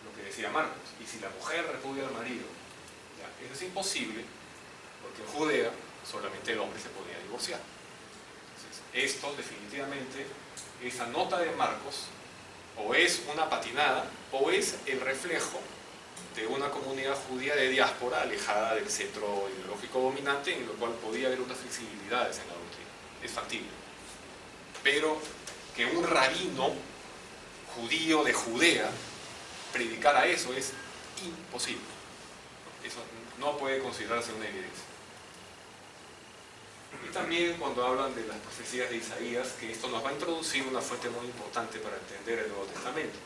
Lo que decía Marcos. Y si la mujer repudia al marido, ya, eso es imposible, porque en Judea solamente el hombre se podía divorciar. Entonces, esto definitivamente, esa nota de Marcos, o es una patinada, o es el reflejo de una comunidad judía de diáspora alejada del centro ideológico dominante, en lo cual podía haber unas flexibilidades en la doctrina. Es factible. Pero que un rabino judío de Judea predicara eso es imposible. Eso no puede considerarse una evidencia. Y también cuando hablan de las profecías de Isaías, que esto nos va a introducir una fuente muy importante para entender el Nuevo Testamento.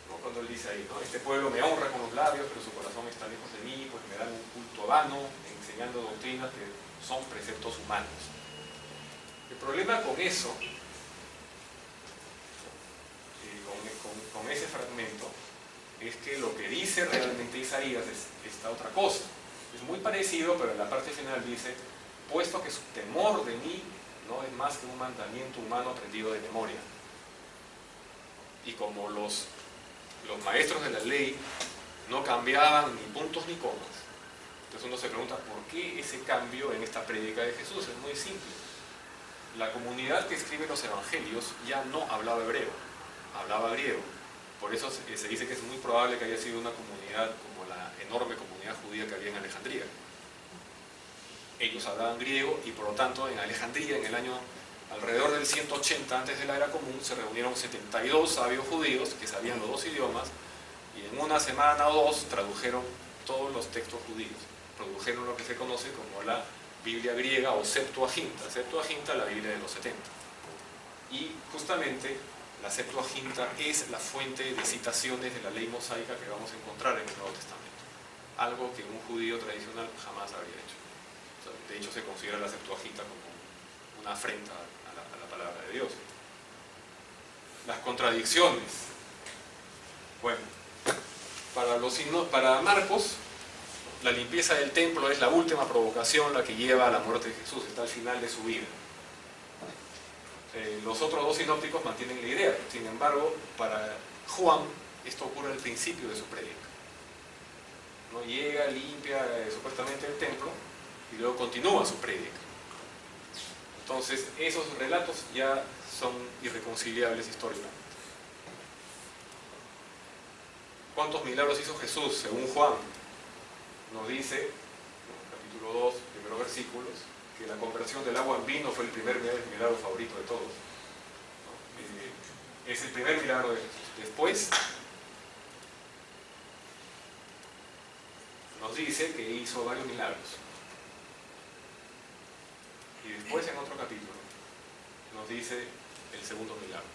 ¿No? Cuando él dice ahí, ¿no? Este pueblo me honra con los labios, pero su corazón está lejos de mí, pues me dan un culto vano, enseñando doctrinas que son preceptos humanos. El problema con eso, con ese fragmento, es que lo que dice realmente Isaías es esta otra cosa. Es muy parecido, pero en la parte final dice: puesto que su temor de mí no es más que un mandamiento humano aprendido de memoria. Y como los maestros de la ley no cambiaban ni puntos ni comas, entonces uno se pregunta, ¿por qué ese cambio en esta prédica de Jesús? Es muy simple. La comunidad que escribe los evangelios ya no hablaba hebreo, hablaba griego. Por eso se dice que es muy probable que haya sido una comunidad como la enorme comunidad judía que había en Alejandría. Ellos hablaban griego y por lo tanto en Alejandría, en el año alrededor del 180 antes de la era común, se reunieron 72 sabios judíos que sabían los dos idiomas y en una semana o dos tradujeron todos los textos judíos. Produjeron lo que se conoce como la Biblia griega o Septuaginta. Septuaginta, la Biblia de los 70. Y justamente la Septuaginta es la fuente de citaciones de la ley mosaica que vamos a encontrar en el Nuevo Testamento. Algo que un judío tradicional jamás habría hecho. De hecho, se considera la Septuaginta como una afrenta a la palabra de Dios. Las contradicciones. Bueno, para Marcos, la limpieza del templo es la última provocación, la que lleva a la muerte de Jesús, está al final de su vida. Los otros dos sinópticos mantienen la idea. Sin embargo, para Juan, esto ocurre al principio de su prédica. ¿No? Llega, limpia supuestamente el templo, y luego continúa su prédica. Entonces, esos relatos ya son irreconciliables históricamente. ¿Cuántos milagros hizo Jesús? Según Juan, nos dice, en capítulo 2, primeros versículos, que la conversión del agua en vino fue el primer milagro favorito de todos. ¿No? Es el primer milagro de Jesús. Después, nos dice que hizo varios milagros. Y después, en otro capítulo, nos dice el segundo milagro.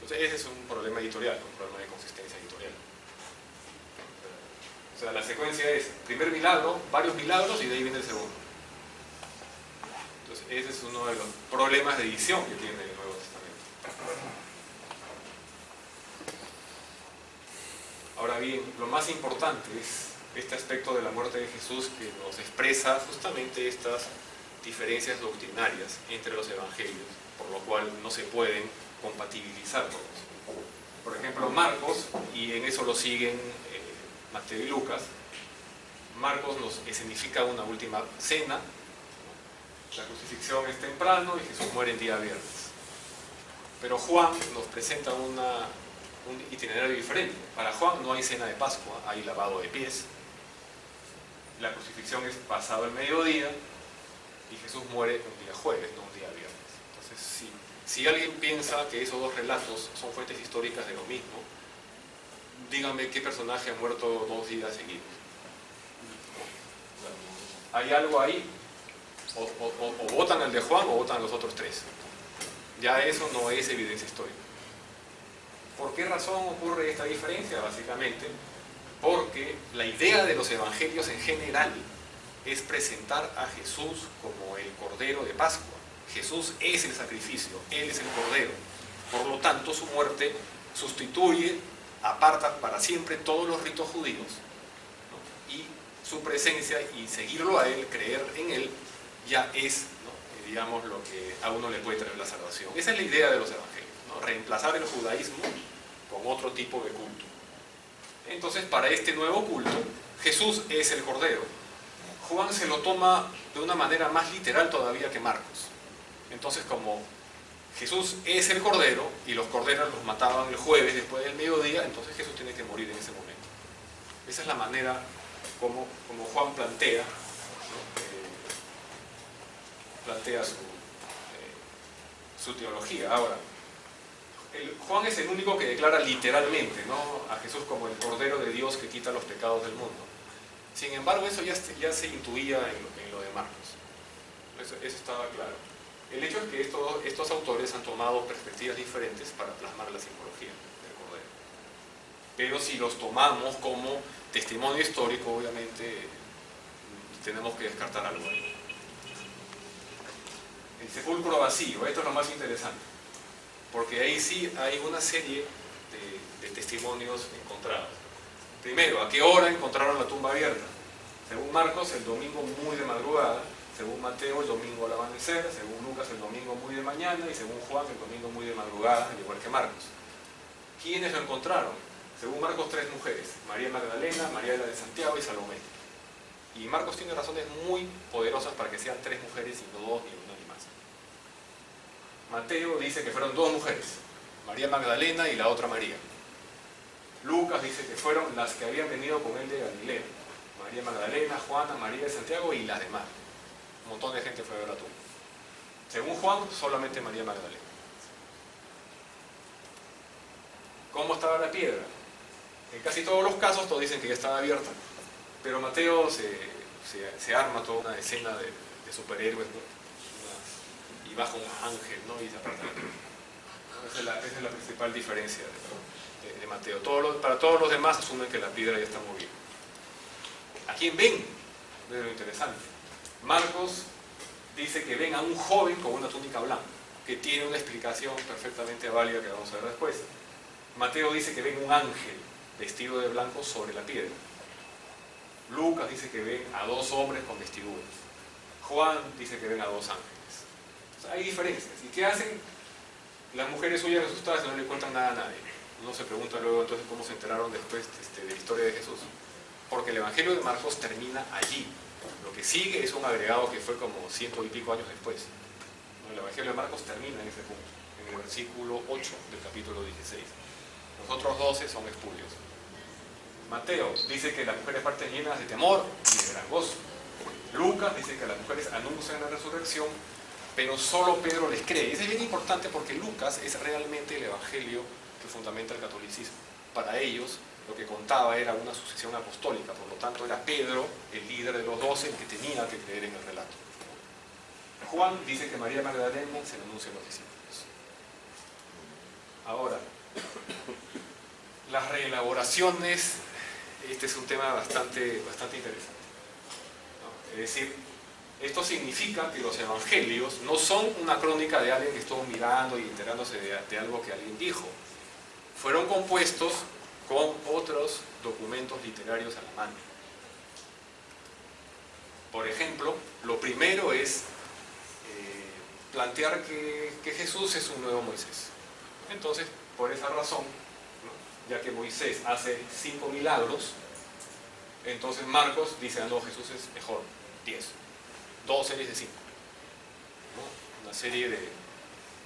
Entonces ese es un problema editorial, un problema de consistencia editorial. O sea, la secuencia es primer milagro, varios milagros y de ahí viene el segundo. Entonces ese es uno de los problemas de edición que tiene el Nuevo Testamento. Ahora bien, lo más importante es este aspecto de la muerte de Jesús que nos expresa justamente estas diferencias doctrinarias entre los evangelios, por lo cual no se pueden compatibilizar todos. Por ejemplo, Marcos, y en eso lo siguen Mateo y Lucas, Marcos nos escenifica una última cena, la crucifixión es temprano y Jesús muere el día viernes. Pero Juan nos presenta un itinerario diferente. Para Juan no hay cena de Pascua, hay lavado de pies. La crucifixión es pasado el mediodía y Jesús muere un día jueves, no un día viernes. Entonces, si alguien piensa que esos dos relatos son fuentes históricas de lo mismo, díganme qué personaje ha muerto 2 días seguidos. ¿Hay algo ahí? O votan al de Juan o votan a los otros 3. Ya eso no es evidencia histórica. ¿Por qué razón ocurre esta diferencia? Básicamente porque la idea de los evangelios en general es presentar a Jesús como el Cordero de Pascua. Jesús es el sacrificio, Él es el Cordero. Por lo tanto, su muerte sustituye, aparta para siempre todos los ritos judíos, ¿no? Y su presencia y seguirlo a Él, creer en Él, ya es, ¿no?, digamos, lo que a uno le puede traer la salvación. Esa es la idea de los evangelios, ¿no? Reemplazar el judaísmo con otro tipo de culto. Entonces, para este nuevo culto, Jesús es el Cordero. Juan se lo toma de una manera más literal todavía que Marcos. Entonces, como Jesús es el Cordero y los corderos los mataban el jueves después del mediodía, entonces Jesús tiene que morir en ese momento. Esa es la manera como Juan plantea, ¿no?, plantea su teología. Ahora, Juan es el único que declara literalmente, ¿no?, a Jesús como el Cordero de Dios que quita los pecados del mundo. Sin embargo, eso ya se intuía en lo de Marcos. Eso estaba claro. El hecho es que estos autores han tomado perspectivas diferentes para plasmar la simbología del Cordero. Pero si los tomamos como testimonio histórico, obviamente tenemos que descartar algo ahí. El sepulcro vacío, esto es lo más interesante, porque ahí sí hay una serie de testimonios encontrados. Primero, ¿a qué hora encontraron la tumba abierta? Según Marcos, el domingo muy de madrugada. Según Mateo, el domingo al amanecer. Según Lucas, el domingo muy de mañana. Y según Juan, el domingo muy de madrugada, al igual que Marcos. ¿Quiénes lo encontraron? Según Marcos, 3 mujeres: María Magdalena, María de Santiago y Salomé. Y Marcos tiene razones muy poderosas para que sean 3 mujeres y no 2, ni 1, ni más. Mateo dice que fueron 2 mujeres, María Magdalena y la otra María. Lucas dice que fueron las que habían venido con él de Galilea: María Magdalena, Juana, María de Santiago y las demás. Un montón de gente fue a ver la tumba. Según Juan, solamente María Magdalena. ¿Cómo estaba la piedra? En casi todos los casos todos dicen que ya estaba abierta, pero Mateo se arma toda una escena de superhéroes, ¿no?, y baja un ángel, ¿no?, y se aparta. Esa es la principal diferencia de Mateo. Para todos los demás asumen que la piedra ya está movida. ¿A quién ven? Es lo interesante. Marcos dice que ven a un joven con una túnica blanca, que tiene una explicación perfectamente válida que vamos a ver después. Mateo dice que ven un ángel vestido de blanco sobre la piedra. Lucas dice que ven a 2 hombres con vestiduras. Juan dice que ven a 2 ángeles. O sea, hay diferencias. ¿Y qué hacen las mujeres suyas asustadas y no le cuentan nada a nadie? Uno se pregunta luego entonces cómo se enteraron después de la historia de Jesús. Porque el Evangelio de Marcos termina allí. Lo que sigue es un agregado que fue como 100 y pico años después. El Evangelio de Marcos termina en ese punto, en el versículo 8 del capítulo 16. Los otros 12 son espurios. Mateo dice que las mujeres parten llenas de temor y de gran gozo. Lucas dice que las mujeres anuncian la resurrección, pero solo Pedro les cree. Eso es bien importante porque Lucas es realmente el evangelio que fundamenta el catolicismo. Para ellos, lo que contaba era una sucesión apostólica, por lo tanto era Pedro, el líder de los 12, el que tenía que creer en el relato. Juan dice que María Magdalena se lo anuncia a los discípulos. Ahora, las reelaboraciones, este es un tema bastante interesante, ¿no? Es decir, esto significa que los evangelios no son una crónica de alguien que estuvo mirando y enterándose de algo que alguien dijo. Fueron compuestos con otros documentos literarios a la mano. Por ejemplo, lo primero es plantear que Jesús es un nuevo Moisés. Entonces, por esa razón, ¿no?, ya que Moisés hace 5 milagros, entonces Marcos dice, no, Jesús es mejor, 10. 2 series de 5. ¿No? Una serie de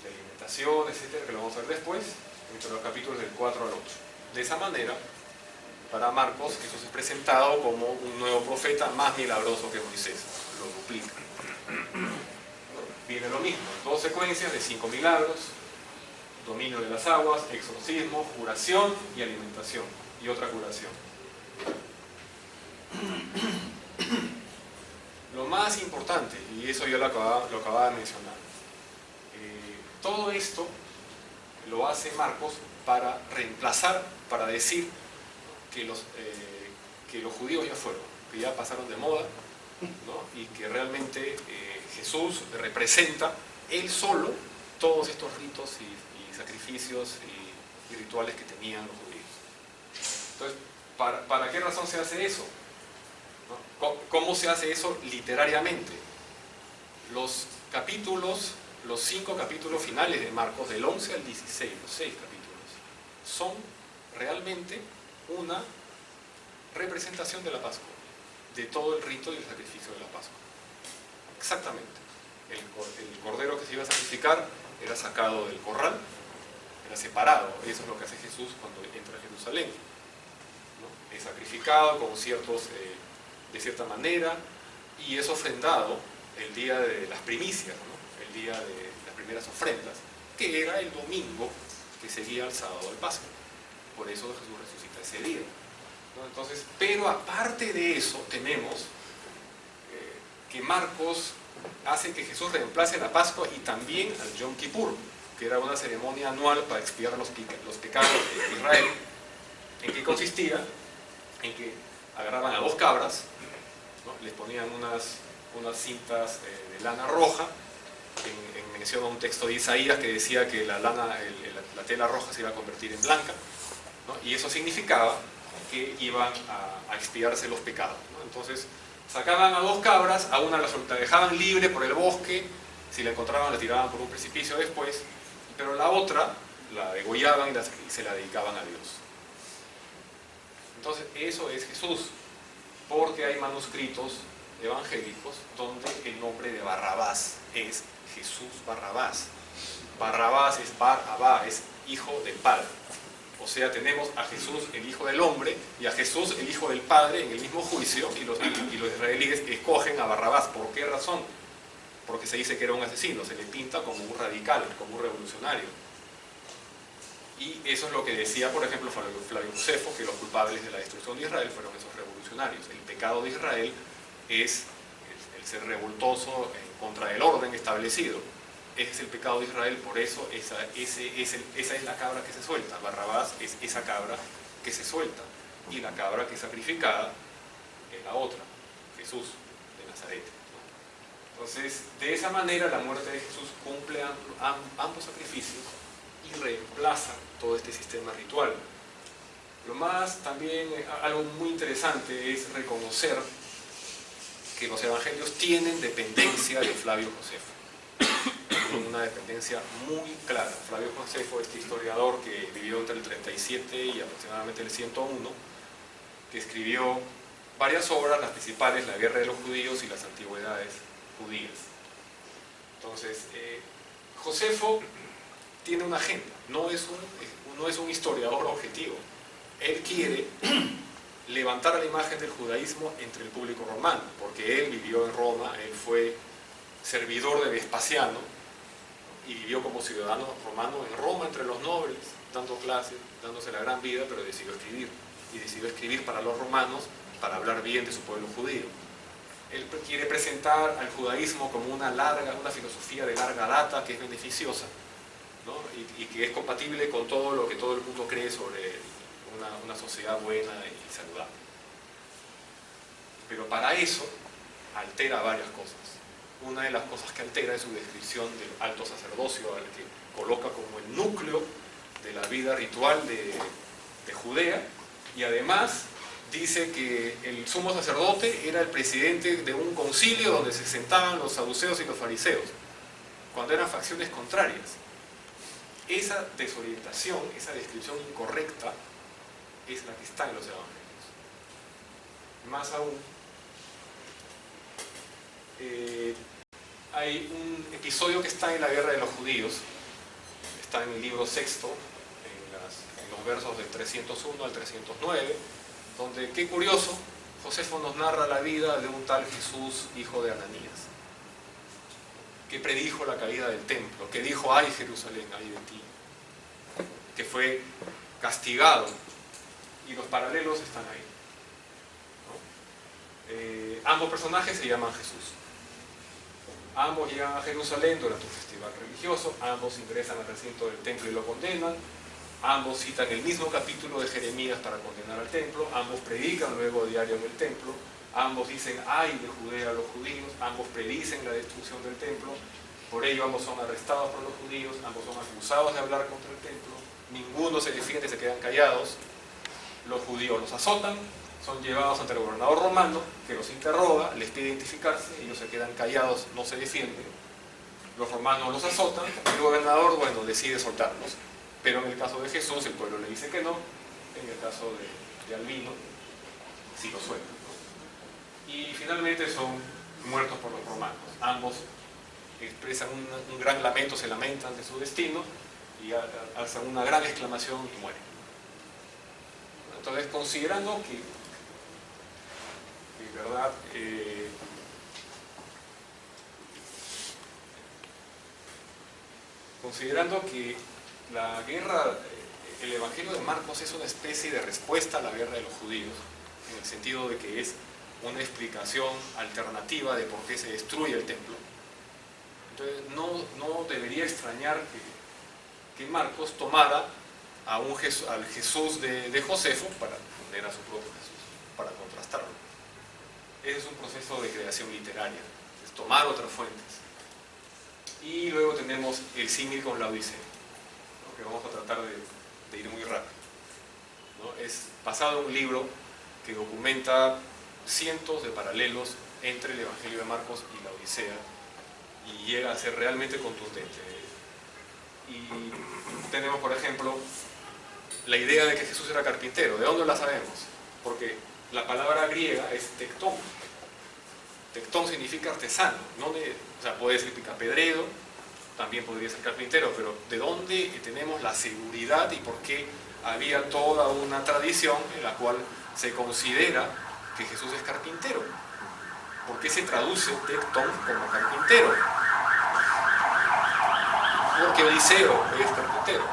alimentación, etcétera, que lo vamos a ver después, entre los capítulos del 4 al 8. De esa manera, para Marcos, Jesús es presentado como un nuevo profeta más milagroso que Moisés. Lo duplica. Viene lo mismo, 2 secuencias de 5 milagros, dominio de las aguas, exorcismo, curación y alimentación. Y otra curación. Lo más importante, y eso yo lo acababa de mencionar, todo esto lo hace Marcos para reemplazar, para decir que los judíos ya fueron, que ya pasaron de moda, ¿no? Y que realmente Jesús representa él solo todos estos ritos y sacrificios y rituales que tenían los judíos. Entonces, ¿para qué razón se hace eso? ¿No? ¿Cómo se hace eso literariamente? Los 5 capítulos finales de Marcos, del 11 al 16, los 6 capítulos, son realmente una representación de la Pascua, de todo el rito y el sacrificio de la Pascua. Exactamente. El cordero que se iba a sacrificar era sacado del corral, era separado. Eso es lo que hace Jesús cuando entra a Jerusalén, ¿no? Es sacrificado con de cierta manera, y es ofrendado el día de las primicias, ¿no? El día de las primeras ofrendas, que era el domingo que seguía al sábado del Pascua. Por eso Jesús resucita ese día, ¿no? Entonces, pero aparte de eso, tenemos que Marcos hace que Jesús reemplace la Pascua y también al Yom Kippur, que era una ceremonia anual para expiar los pecados de Israel. ¿En qué consistía? En que agarraban a 2 cabras, ¿no? Les ponían unas cintas de lana roja, en mención a un texto de Isaías que decía que la la tela roja se iba a convertir en blanca, ¿no? Y eso significaba que iban a expiarse los pecados, ¿no? Entonces sacaban a 2 cabras, a una la dejaban libre por el bosque, si la encontraban la tiraban por un precipicio después, pero la otra la degollaban y se la dedicaban a Dios. Entonces eso es Jesús, porque hay manuscritos evangélicos donde el nombre de Barrabás es Jesús Barrabás. Barrabás es Bar-Abá, es hijo del Padre. O sea, tenemos a Jesús, el Hijo del Hombre, y a Jesús, el Hijo del Padre, en el mismo juicio, y los israelíes escogen a Barrabás. ¿Por qué razón? Porque se dice que era un asesino, se le pinta como un radical, como un revolucionario. Y eso es lo que decía, por ejemplo, Flavio Josefo, que los culpables de la destrucción de Israel fueron esos revolucionarios. El pecado de Israel es el ser revoltoso en contra del orden establecido. Ese es el pecado de Israel, por eso esa es la cabra que se suelta. Barrabás es esa cabra que se suelta, y la cabra que es sacrificada es la otra, Jesús de Nazaret, ¿no? Entonces, de esa manera la muerte de Jesús cumple ambos sacrificios y reemplaza todo este sistema ritual. Lo más también, algo muy interesante es reconocer que los evangelios tienen dependencia de Flavio Josefo. Una dependencia muy clara. Flavio Josefo, este historiador que vivió entre el 37 y aproximadamente el 101, que escribió varias obras, las principales, La guerra de los judíos y las antigüedades judías. Entonces, Josefo tiene una agenda, no es un historiador objetivo. Él quiere levantar la imagen del judaísmo entre el público romano, porque él vivió en Roma, él fue servidor de Vespasiano y vivió como ciudadano romano en Roma entre los nobles, dando clases, dándose la gran vida, pero decidió escribir, y decidió escribir para los romanos para hablar bien de su pueblo judío. Él quiere presentar al judaísmo como una filosofía de larga data que es beneficiosa, ¿no? Y que es compatible con todo lo que todo el mundo cree sobre una sociedad buena y saludable. Pero para eso altera varias cosas. Una de las cosas que altera es su descripción del alto sacerdocio, al que coloca como el núcleo de la vida ritual de Judea, y además dice que el sumo sacerdote era el presidente de un concilio donde se sentaban los saduceos y los fariseos, cuando eran facciones contrarias. Esa desorientación, esa descripción incorrecta, es la que está en los evangelios. Más aún, hay un episodio que está en la guerra de los judíos, está en el libro sexto, en los versos del 301 al 309, donde, qué curioso, Josefo nos narra la vida de un tal Jesús, hijo de Ananías, que predijo la caída del templo, que dijo: ay Jerusalén, ay de ti, que fue castigado, y los paralelos están ahí, ¿no? Ambos personajes se llaman Jesús. Ambos llegan a Jerusalén durante un festival religioso, ambos ingresan al recinto del templo y lo condenan, ambos citan el mismo capítulo de Jeremías para condenar al templo, ambos predican luego diario en el templo, ambos dicen ay de Judea a los judíos, ambos predicen la destrucción del templo, por ello ambos son arrestados por los judíos, ambos son acusados de hablar contra el templo, ninguno se defiende, se quedan callados, los judíos los azotan, son llevados ante el gobernador romano, que los interroga, les pide identificarse, ellos se quedan callados, no se defienden, los romanos los azotan, y el gobernador, bueno, decide soltarlos. Pero en el caso de Jesús, el pueblo le dice que no, en el caso de Albino, sí lo sueltan, ¿no? Y finalmente son muertos por los romanos. Ambos expresan un gran lamento, se lamentan de su destino, y alzan una gran exclamación y mueren. Entonces, considerando que ¿verdad? Considerando que la guerra, el Evangelio de Marcos es una especie de respuesta a la guerra de los judíos, en el sentido de que es una explicación alternativa de por qué se destruye el templo. Entonces no debería extrañar que Marcos tomara al Jesús de Josefo para poner a su propio Jesús, para contrastarlo. Ese es un proceso de creación literaria, es tomar otras fuentes. Y luego tenemos el símil con la Odisea, ¿no? Que vamos a tratar de ir muy rápido, ¿no? Es basado en un libro que documenta cientos de paralelos entre el Evangelio de Marcos y la Odisea, y llega a ser realmente contundente. Y tenemos, por ejemplo, la idea de que Jesús era carpintero. ¿De dónde la sabemos? Porque la palabra griega es tectón. Tectón significa artesano. O sea, puede ser picapedrero, también podría ser carpintero, pero ¿de dónde tenemos la seguridad y por qué había toda una tradición en la cual se considera que Jesús es carpintero? ¿Por qué se traduce tectón como carpintero? Porque Odiseo es carpintero.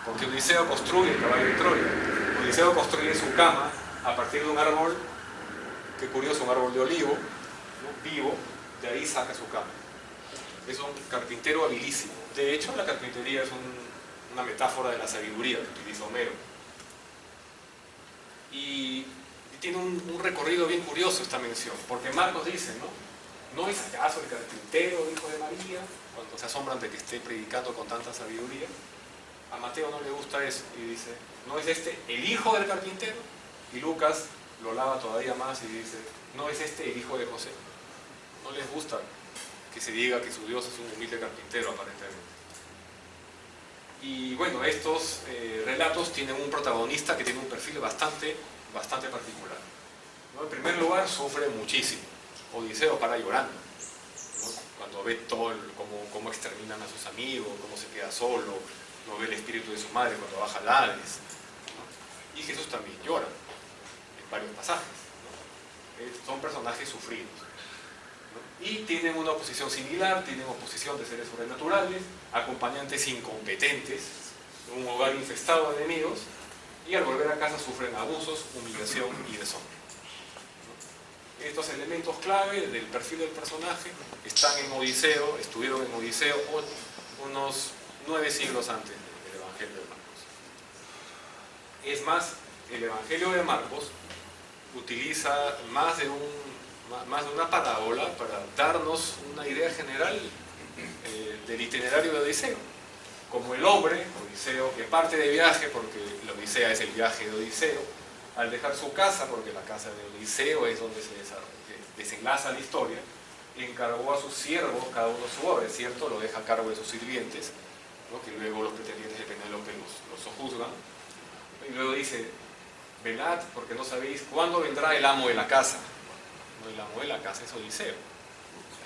Porque Odiseo construye el caballo de Troya. Odiseo construye su cama a partir de un árbol, qué curioso, un árbol de olivo, ¿no? Vivo, de ahí saca su cama. Es un carpintero habilísimo. De hecho, la carpintería es una metáfora de la sabiduría que utiliza Homero. Y tiene un recorrido bien curioso esta mención, porque Marcos dice, ¿no es acaso el carpintero, hijo de María? Cuando se asombran de que esté predicando con tanta sabiduría. A Mateo no le gusta eso y dice, ¿no es este el hijo del carpintero? Y Lucas lo lava todavía más y dice, ¿no es este el hijo de José? No les gusta que se diga que su Dios es un humilde carpintero, aparentemente. Y bueno, estos relatos tienen un protagonista que tiene un perfil bastante particular, ¿no? En primer lugar, sufre muchísimo. Odiseo para llorando, ¿no? Cuando ve todo cómo exterminan a sus amigos, cómo se queda solo, no ve el espíritu de su madre cuando baja al Hades, ¿no? Y Jesús también llora en varios pasajes, ¿no? Son personajes sufridos, ¿no? Y tienen una oposición similar, tienen oposición de seres sobrenaturales, acompañantes incompetentes, un hogar infestado de enemigos, y al volver a casa sufren abusos, humillación y deshonra. Estos elementos clave del perfil del personaje están en Odiseo, estuvieron en Odiseo 9 siglos antes del Evangelio de Marcos. Es más, el Evangelio de Marcos utiliza más de una parábola para darnos una idea general del itinerario de Odiseo. Como el hombre, Odiseo, que parte de viaje, porque la Odisea es el viaje de Odiseo, al dejar su casa, porque la casa de Odiseo es donde se desenlaza la historia, encargó a sus siervos, cada uno su obra, es cierto, lo deja a cargo de sus sirvientes, ¿no? Que luego los pretendientes de Penélope los sojuzgan, y luego dice: velad, porque no sabéis cuándo vendrá el amo de la casa. No, el amo de la casa es Odiseo.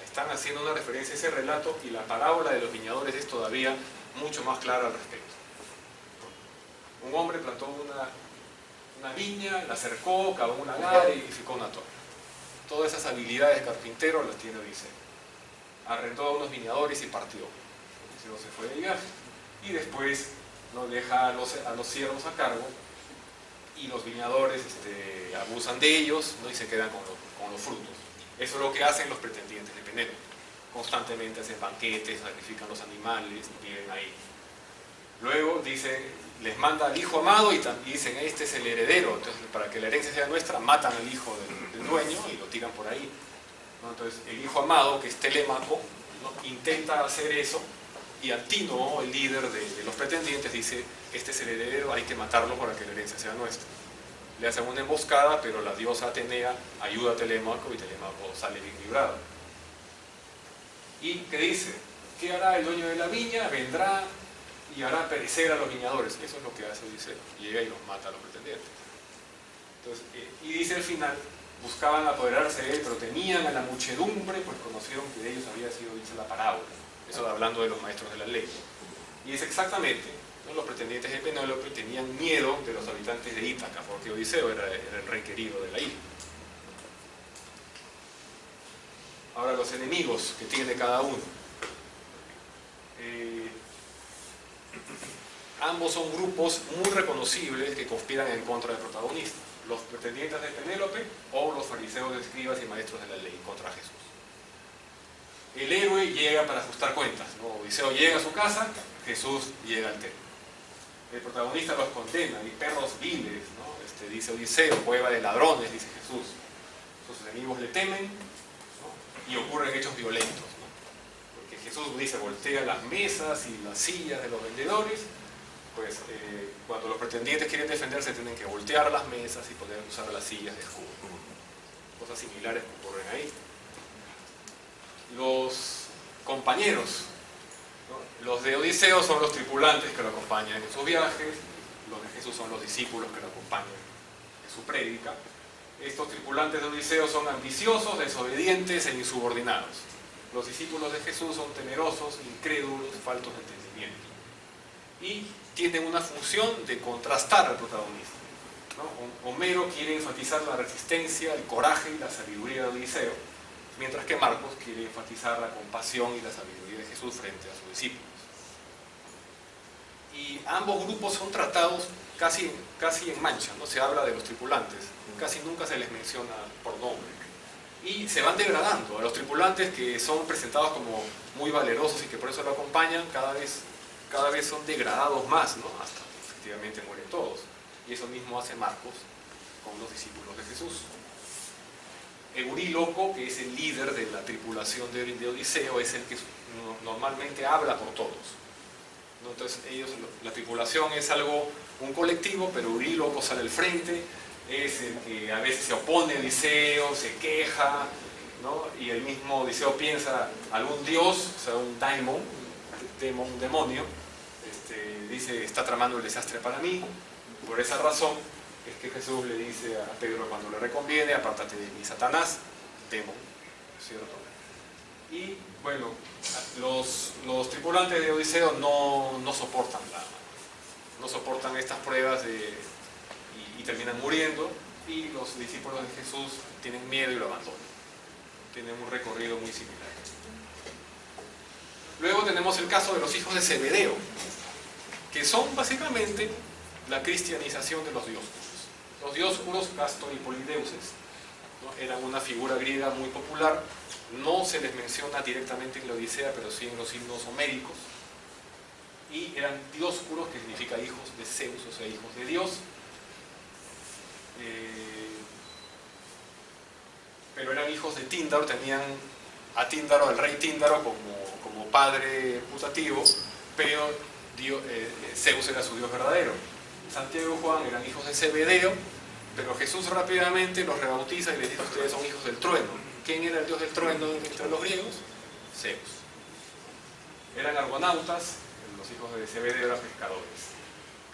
Están haciendo una referencia a ese relato, y la parábola de los viñadores es todavía mucho más clara al respecto. Un hombre plantó una viña, la cercó, cavó una lagar y edificó una torre. Todas esas habilidades de carpintero las tiene Odiseo. Arrendó a unos viñadores y partió. Odiseo se fue de viaje y después nos deja a los siervos a cargo, y los viñadores abusan de ellos, ¿no? Y se quedan con los frutos. Eso es lo que hacen los pretendientes de Penélope. Constantemente hacen banquetes, sacrifican los animales, viven ahí. Luego les manda al hijo amado y dicen: este es el heredero. Entonces, para que la herencia sea nuestra, matan al hijo del dueño y lo tiran por ahí, ¿no? Entonces el hijo amado, que es Telémaco, ¿no? Intenta hacer eso, y Antínoo, el líder de los pretendientes, dice: este es el heredero, hay que matarlo para que la herencia sea nuestra. Le hacen una emboscada, pero la diosa Atenea ayuda a Telémaco y Telémaco sale bien librado. ¿Y qué dice? ¿Qué hará el dueño de la viña? Vendrá y hará perecer a los viñadores. Eso es lo que hace Odiseo. Llega y los mata a los pretendientes. Entonces, y dice al final: buscaban apoderarse de él, pero temían a la muchedumbre, pues conocieron que de ellos había sido dicha la parábola. Eso hablando de los maestros de la ley. Y es exactamente, ¿no? Los pretendientes de Penélope tenían miedo de los habitantes de Ítaca, porque Odiseo era el rey querido de la isla. Ahora, los enemigos que tiene cada uno. Ambos son grupos muy reconocibles que conspiran en contra del protagonista: los pretendientes de Penélope o los fariseos, escribas y maestros de la ley contra Jesús. El héroe llega para ajustar cuentas, ¿no? Odiseo llega a su casa, Jesús llega al templo. El protagonista los condena: y perros viles, ¿no? Dice Odiseo, cueva de ladrones, dice Jesús. Sus enemigos le temen, ¿no? Y ocurren hechos violentos, ¿no? Porque Jesús dice: voltea las mesas y las sillas de los vendedores. Pues cuando los pretendientes quieren defenderse, tienen que voltear las mesas y poder usar las sillas de escudo. Cosas similares que ocurren ahí. Los compañeros, ¿no? Los de Odiseo son los tripulantes que lo acompañan en sus viajes. Los de Jesús son los discípulos que lo acompañan en su prédica. Estos tripulantes de Odiseo son ambiciosos, desobedientes e insubordinados. Los discípulos de Jesús son temerosos, incrédulos, faltos de entendimiento. Y tienen una función de contrastar al protagonista, ¿no? Homero quiere enfatizar la resistencia, el coraje y la sabiduría de Odiseo, mientras que Marcos quiere enfatizar la compasión y la sabiduría de Jesús frente a sus discípulos. Y ambos grupos son tratados casi en mancha, ¿no? Se habla de los tripulantes, casi nunca se les menciona por nombre. Y se van degradando. A los tripulantes, que son presentados como muy valerosos y que por eso lo acompañan, cada vez son degradados más, ¿no? Hasta que efectivamente mueren todos. Y eso mismo hace Marcos con los discípulos de Jesús. Euríloco, que es el líder de la tripulación de Odiseo, es el que normalmente habla por todos, ¿no? Entonces la tripulación es un colectivo, pero Euríloco sale al frente, es el que a veces se opone a Odiseo, se queja, ¿no? Y el mismo Odiseo piensa: algún dios, o sea, un daimon, un demonio, dice: está tramando el desastre para mí. Por esa razón es que Jesús le dice a Pedro cuando le reconviene: apártate de mí, Satanás, demon, ¿cierto? Y bueno, los tripulantes de Odiseo no soportan estas pruebas y terminan muriendo, y los discípulos de Jesús tienen miedo y lo abandonan. Tienen un recorrido muy similar. Luego tenemos el caso de los hijos de Zebedeo, que son básicamente la cristianización de los dioscuros. Los dioscuros, Castor y Polideuces, ¿no? Eran una figura griega muy popular. No se les menciona directamente en la Odisea, pero sí en los himnos homéricos. y eran dioscuros, que significa hijos de Zeus, o sea, hijos de Dios. Pero eran hijos de Tíndaro, tenían a Tíndaro, al rey Tíndaro, como padre putativo, pero Zeus era su dios verdadero. Santiago y Juan eran hijos de Zebedeo, pero Jesús rápidamente los rebautiza y les dice: ustedes son hijos del trueno. ¿Quién era el dios del trueno entre los griegos? Zeus. Eran argonautas, los hijos de Zebedeo eran pescadores.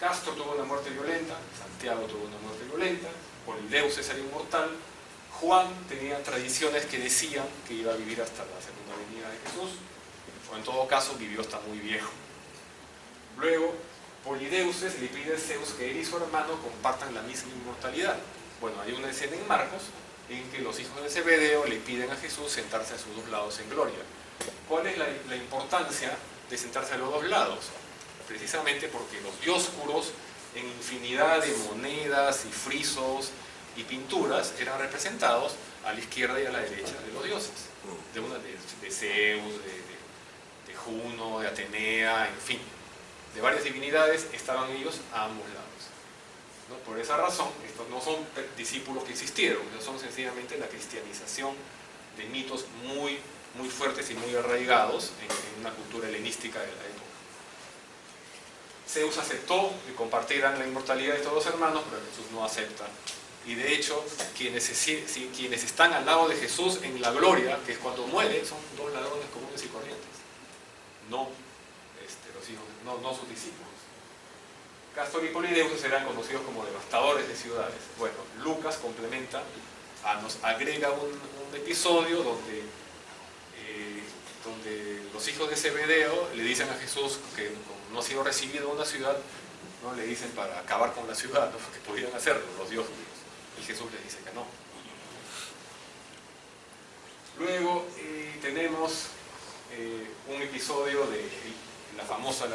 Castro tuvo una muerte violenta, Santiago tuvo una muerte violenta, Polideuces era inmortal, Juan tenía tradiciones que decían que iba a vivir hasta la segunda venida de Jesús, o en todo caso vivió hasta muy viejo. Luego, Polideuces le pide a Zeus que él y su hermano compartan la misma inmortalidad. Bueno, hay una escena en Marcos en que los hijos de Zebedeo le piden a Jesús sentarse a sus dos lados en gloria. ¿Cuál es la importancia de sentarse a los dos lados? Precisamente porque los dioscuros, en infinidad de monedas y frisos y pinturas, eran representados a la izquierda y a la derecha de los dioses, de Zeus, de Juno, de Atenea, en fin, de varias divinidades estaban ellos a ambos lados, ¿no? Por esa razón, estos no son discípulos que existieron, son sencillamente la cristianización de mitos muy fuertes y muy arraigados en una cultura helenística de la época. Zeus aceptó que compartieran la inmortalidad de estos dos hermanos, pero Jesús no acepta. Y de hecho, quienes están al lado de Jesús en la gloria, que es cuando muere, son dos ladrones comunes y corrientes, no los hijos, no sus discípulos. Cástor y Polideuces eran conocidos como devastadores de ciudades. Bueno, Lucas complementa, nos agrega un episodio donde los hijos de Zebedeo le dicen a Jesús que no ha sido recibido en una ciudad, ¿no? Le dicen para acabar con la ciudad, ¿no? Que podían hacerlo los dioses, y Jesús les dice que no. Luego tenemos un episodio de la famosa,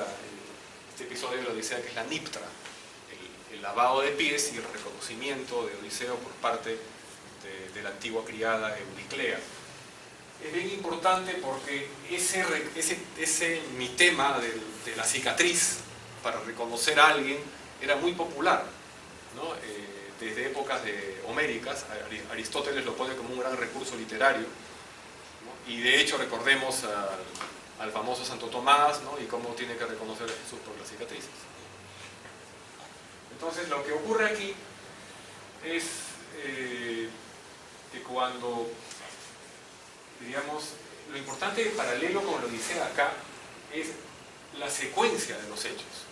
este episodio de la Odisea, que es la Niptra, el lavado de pies y el reconocimiento de Odiseo por parte de la antigua criada Euriclea. Es bien importante porque mi tema de la cicatriz para reconocer a alguien era muy popular, ¿no? Desde épocas homéricas. Aristóteles lo pone como un gran recurso literario, ¿no? Y de hecho recordemos al famoso Santo Tomás, ¿no? Y cómo tiene que reconocer a Jesús por las cicatrices. Entonces lo que ocurre aquí es que cuando, digamos, lo importante paralelo con la Odisea acá es la secuencia de los hechos,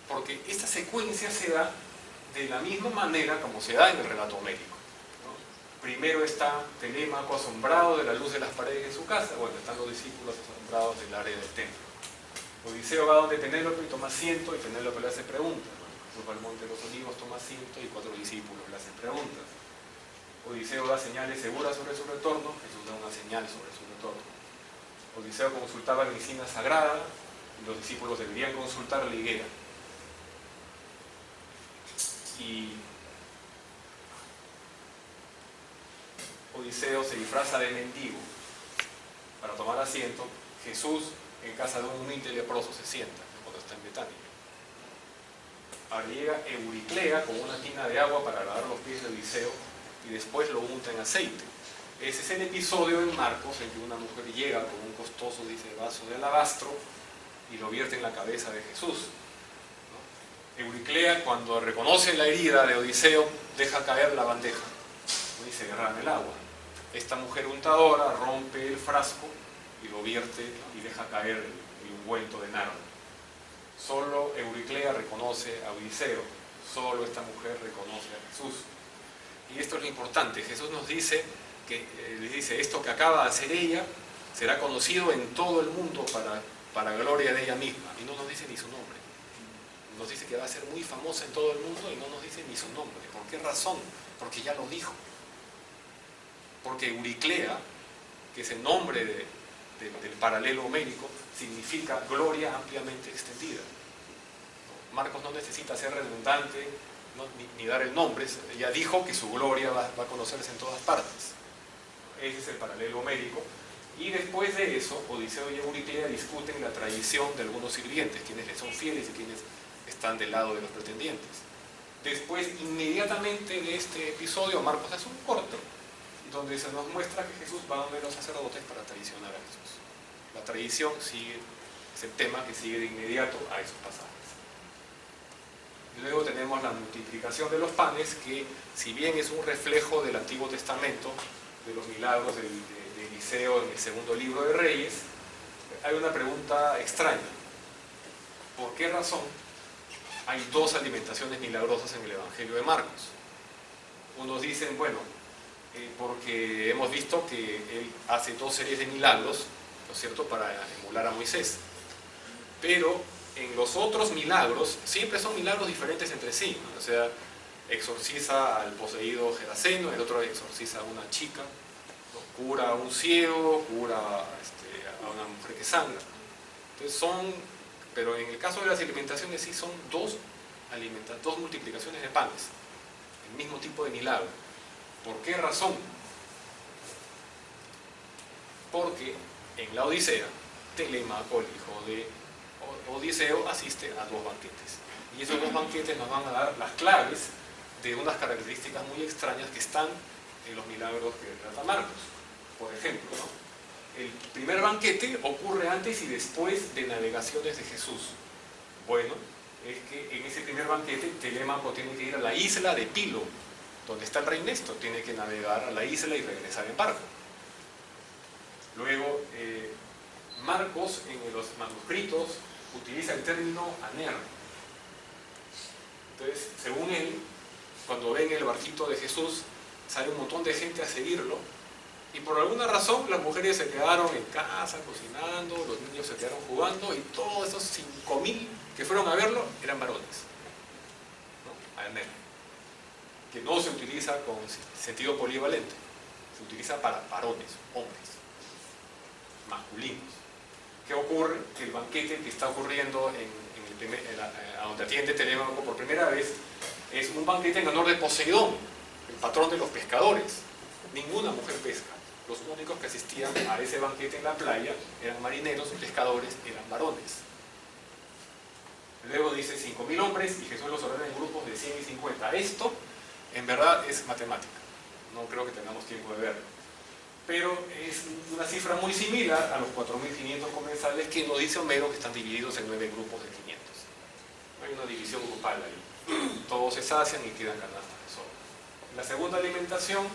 porque esta secuencia se da de la misma manera como se da en el relato homérico, ¿no? Primero está Telémaco asombrado de la luz de las paredes de su casa, bueno, están los discípulos asombrados del área del templo. Odiseo va donde Penélope y toma asiento, y Penélope le hace preguntas. Bueno, Jesús va al monte de los olivos, toma asiento, y 4 discípulos le hacen preguntas. Odiseo da señales seguras sobre su retorno, Jesús da una señal sobre su retorno. Odiseo consultaba la encina sagrada, y los discípulos deberían consultar la higuera. Y Odiseo se disfraza de mendigo para tomar asiento. Jesús, en casa de un humilde leproso, se sienta cuando está en Betania. Ahora llega Euriclea con una tina de agua para lavar los pies de Odiseo y después lo unta en aceite. Ese es el episodio en Marcos en que una mujer llega con un costoso, dice, vaso de alabastro y lo vierte en la cabeza de Jesús. Euriclea, cuando reconoce la herida de Odiseo, deja caer la bandeja y se derrama el agua. Esta mujer untadora rompe el frasco y lo vierte y deja caer el ungüento de nardo. Solo Euriclea reconoce a Odiseo, solo esta mujer reconoce a Jesús. Y esto es lo importante. Jesús nos dice que les dice, esto que acaba de hacer ella será conocido en todo el mundo para gloria de ella misma. Y no nos dice ni su nombre. Nos dice que va a ser muy famosa en todo el mundo y no nos dice ni su nombre. ¿Por qué razón? Porque ya lo dijo. Porque Euriclea, que es el nombre del paralelo homérico, significa gloria ampliamente extendida. Marcos no necesita ser redundante, ¿no? ni dar el nombre, ya dijo que su gloria va a conocerse en todas partes. Ese es el paralelo homérico, Y después de eso, Odiseo y Euriclea discuten la tradición de algunos sirvientes, quienes le son fieles y quienes están del lado de los pretendientes. Después, inmediatamente de este episodio, Marcos hace un corto, donde se nos muestra que Jesús va donde los sacerdotes para traicionar a Jesús. La tradición sigue, es el tema que sigue de inmediato a esos pasajes. Luego tenemos la multiplicación de los panes, que si bien es un reflejo del Antiguo Testamento, de los milagros de Eliseo en el segundo libro de Reyes, hay una pregunta extraña. ¿Por qué razón hay dos alimentaciones milagrosas en el Evangelio de Marcos? Unos dicen, bueno, porque hemos visto que él hace 2 series de milagros, ¿no es cierto?, para emular a Moisés. Pero en los otros milagros siempre son milagros diferentes entre sí, ¿no? O sea, exorciza al poseído Geraseno, el otro exorciza a una chica, ¿no? Cura a un ciego, cura a una mujer que sangra. Entonces pero en el caso de las alimentaciones sí son dos multiplicaciones de panes, el mismo tipo de milagro. ¿Por qué razón? Porque en la Odisea, Telémaco, el hijo de Odiseo, asiste a 2 banquetes. Y esos 2 banquetes nos van a dar las claves de unas características muy extrañas que están en los milagros que trata Marcos. Por ejemplo, ¿no? El primer banquete ocurre antes y después de navegaciones de Jesús. Bueno, es que en ese primer banquete Telémaco tiene que ir a la isla de Pilo, donde está el rey Néstor, tiene que navegar a la isla y regresar en barco. Luego, Marcos en los manuscritos utiliza el término aner. Entonces, según él, cuando ven el barquito de Jesús, sale un montón de gente a seguirlo, y por alguna razón las mujeres se quedaron en casa cocinando, los niños se quedaron jugando, y todos esos 5.000 que fueron a verlo eran varones, ¿no? Aner, que no se utiliza con sentido polivalente, se utiliza para varones, hombres, masculinos. ¿Qué ocurre? Que el banquete que está ocurriendo a donde atiende Telémaco por primera vez es un banquete en honor de Poseidón, el patrón de los pescadores. Ninguna mujer pesca. Los únicos que asistían a ese banquete en la playa eran marineros, pescadores, eran varones. Luego dice 5.000 hombres y Jesús los ordena en grupos de 100 y 50. Esto, en verdad, es matemática. No creo que tengamos tiempo de verlo. Pero es una cifra muy similar a los 4.500 comensales que nos dice Homero, que están divididos en 9 grupos de 500. Hay una división grupal ahí. Todos se sacian y quedan canastas de sobra. En la segunda alimentación,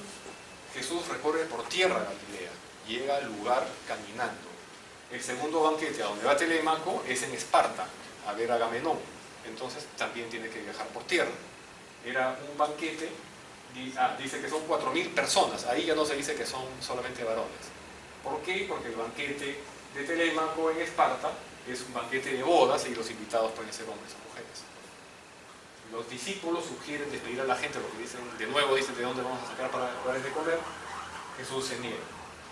Jesús recorre por tierra Galilea, llega al lugar caminando. El segundo banquete a donde va Telémaco es en Esparta, a ver a Agamenón. Entonces también tiene que viajar por tierra. Era un banquete, dice que son 4.000 personas, ahí ya no se dice que son solamente varones. ¿Por qué? Porque el banquete de Telémaco en Esparta es un banquete de bodas y los invitados pueden ser hombres o mujeres. Los discípulos sugieren despedir a la gente, porque dicen, de nuevo dicen, ¿de dónde vamos a sacar para lugares de comer? Jesús se niega.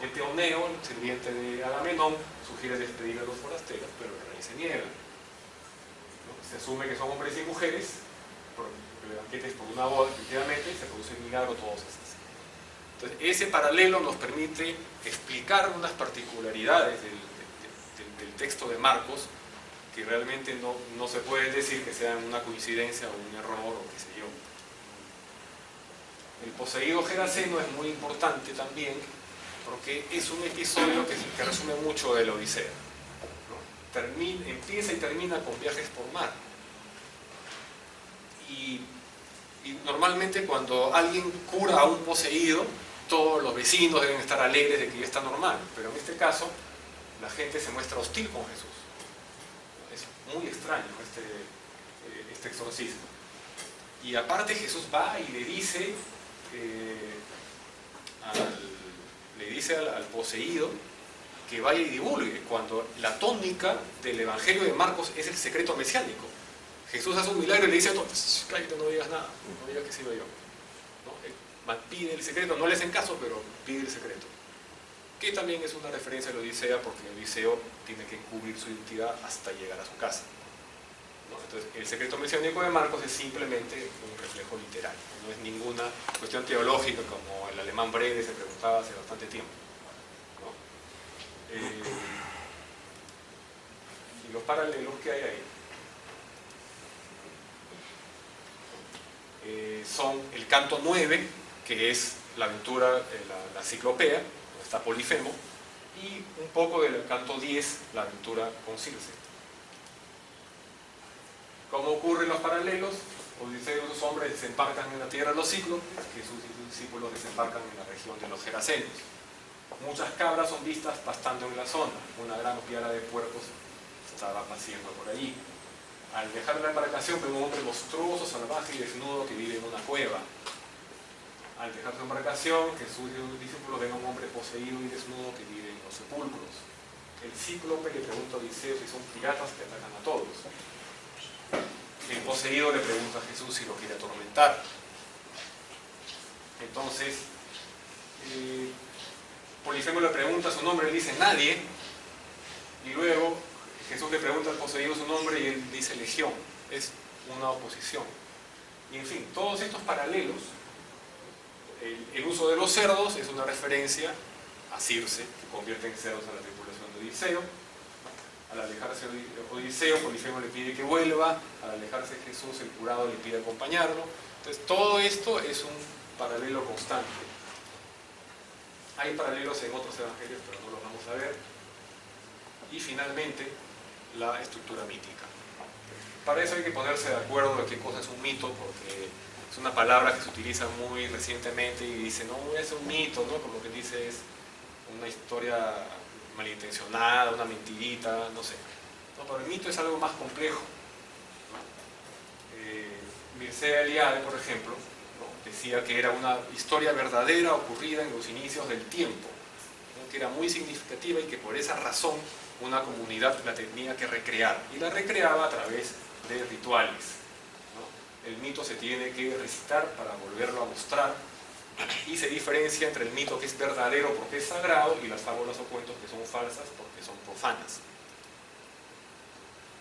Eteoneo, el sirviente de Agamenón, sugiere despedir a los forasteros, pero el rey se niega. ¿No? Se asume que son hombres y mujeres, porque el banquete es por una boda, efectivamente, y se produce el milagro, todos así. Entonces, ese paralelo nos permite explicar unas particularidades del texto de Marcos, que realmente no se puede decir que sean una coincidencia o un error o qué sé yo. El poseído Geraseno es muy importante también porque es un episodio que resume mucho de la Odisea, ¿no? Empieza y termina con viajes por mar. Y normalmente cuando alguien cura a un poseído, todos los vecinos deben estar alegres de que ya está normal, pero en este caso la gente se muestra hostil con Jesús. Es muy extraño este exorcismo. Y aparte Jesús va y le dice al poseído que vaya y divulgue, cuando la tónica del Evangelio de Marcos es el secreto mesiánico. Jesús hace un milagro y le dice a todos, cállate, no digas nada, no digas que sigo yo. ¿No? Pide el secreto, no le hacen caso, pero pide el secreto. Que también es una referencia a la Odisea, porque Odiseo tiene que encubrir su identidad hasta llegar a su casa. ¿No? Entonces, el secreto mesiánico de Marcos es simplemente un reflejo literario, no es ninguna cuestión teológica como el alemán Brede se preguntaba hace bastante tiempo. ¿No? Y los paralelos que hay ahí son el canto 9, que es la aventura, la ciclopea, donde está Polifemo, y un poco del canto 10, la aventura con Circe. ¿Cómo ocurren los paralelos? Odiseo y sus hombres desembarcan en la tierra de los cíclopes, Jesús y sus discípulos desembarcan en la región de los Gerasenos. Muchas cabras son vistas pastando en la zona, una gran piara de puercos estaba paseando por allí. Al dejar la embarcación ven un hombre monstruoso, salvaje y desnudo que vive en una cueva. Al dejar su embarcación, Jesús y sus discípulos ven a un hombre poseído y desnudo que vive en los sepulcros. El cíclope le pregunta a Odiseo si son piratas que atacan a todos. El poseído le pregunta a Jesús si lo quiere atormentar. Entonces, Polifemo le pregunta su nombre, él dice nadie, y luego Jesús le pregunta al poseído su nombre y él dice legión, es una oposición. Y en fin, todos estos paralelos, el uso de los cerdos es una referencia a Circe, que convierte en cerdos a la tripulación de Odiseo. Al alejarse Odiseo, Polifemo le pide que vuelva, al alejarse Jesús, el curado le pide acompañarlo. Entonces todo esto es un paralelo constante. Hay paralelos en otros evangelios, pero no los vamos a ver. Y finalmente, la estructura mítica. Para eso hay que ponerse de acuerdo de qué cosa es un mito, porque es una palabra que se utiliza muy recientemente y dice, no, es un mito, ¿no? Como que dice, es una historia malintencionada, una mentirita, no sé. No, pero el mito es algo más complejo. Mircea Eliade, por ejemplo, ¿no? Decía que era una historia verdadera ocurrida en los inicios del tiempo, ¿no? Que era muy significativa y que por esa razón una comunidad la tenía que recrear, y la recreaba a través de rituales, ¿no? El mito se tiene que recitar para volverlo a mostrar, y se diferencia entre el mito que es verdadero porque es sagrado y las fábulas o cuentos que son falsas porque son profanas.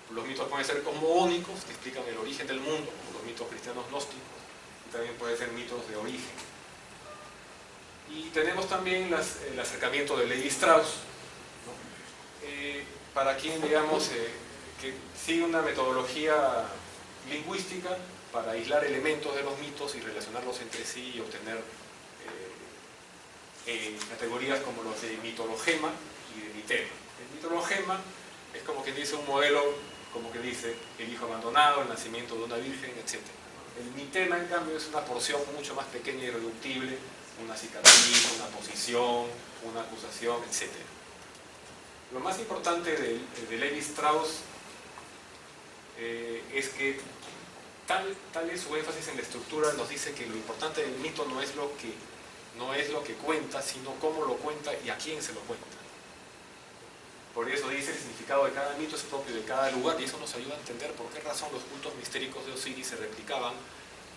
Los mitos pueden ser cosmogónicos, que explican el origen del mundo, como los mitos cristianos gnósticos, y también pueden ser mitos de origen. Y tenemos también el acercamiento de Levi Strauss, ¿no? Para quien, digamos, que sigue una metodología lingüística para aislar elementos de los mitos y relacionarlos entre sí y obtener categorías como los de mitologema y de mitema. El mitologema es como que dice un modelo, como que dice el hijo abandonado, el nacimiento de una virgen, etc. El mitema, en cambio, es una porción mucho más pequeña y irreductible, una cicatriz, una posición, una acusación, etc. Lo más importante de Levi Strauss es que tal es su énfasis en la estructura, nos dice que lo importante del mito no es lo que cuenta, sino cómo lo cuenta y a quién se lo cuenta. Por eso dice el significado de cada mito es propio de cada lugar, y eso nos ayuda a entender por qué razón los cultos mistéricos de Osiris se replicaban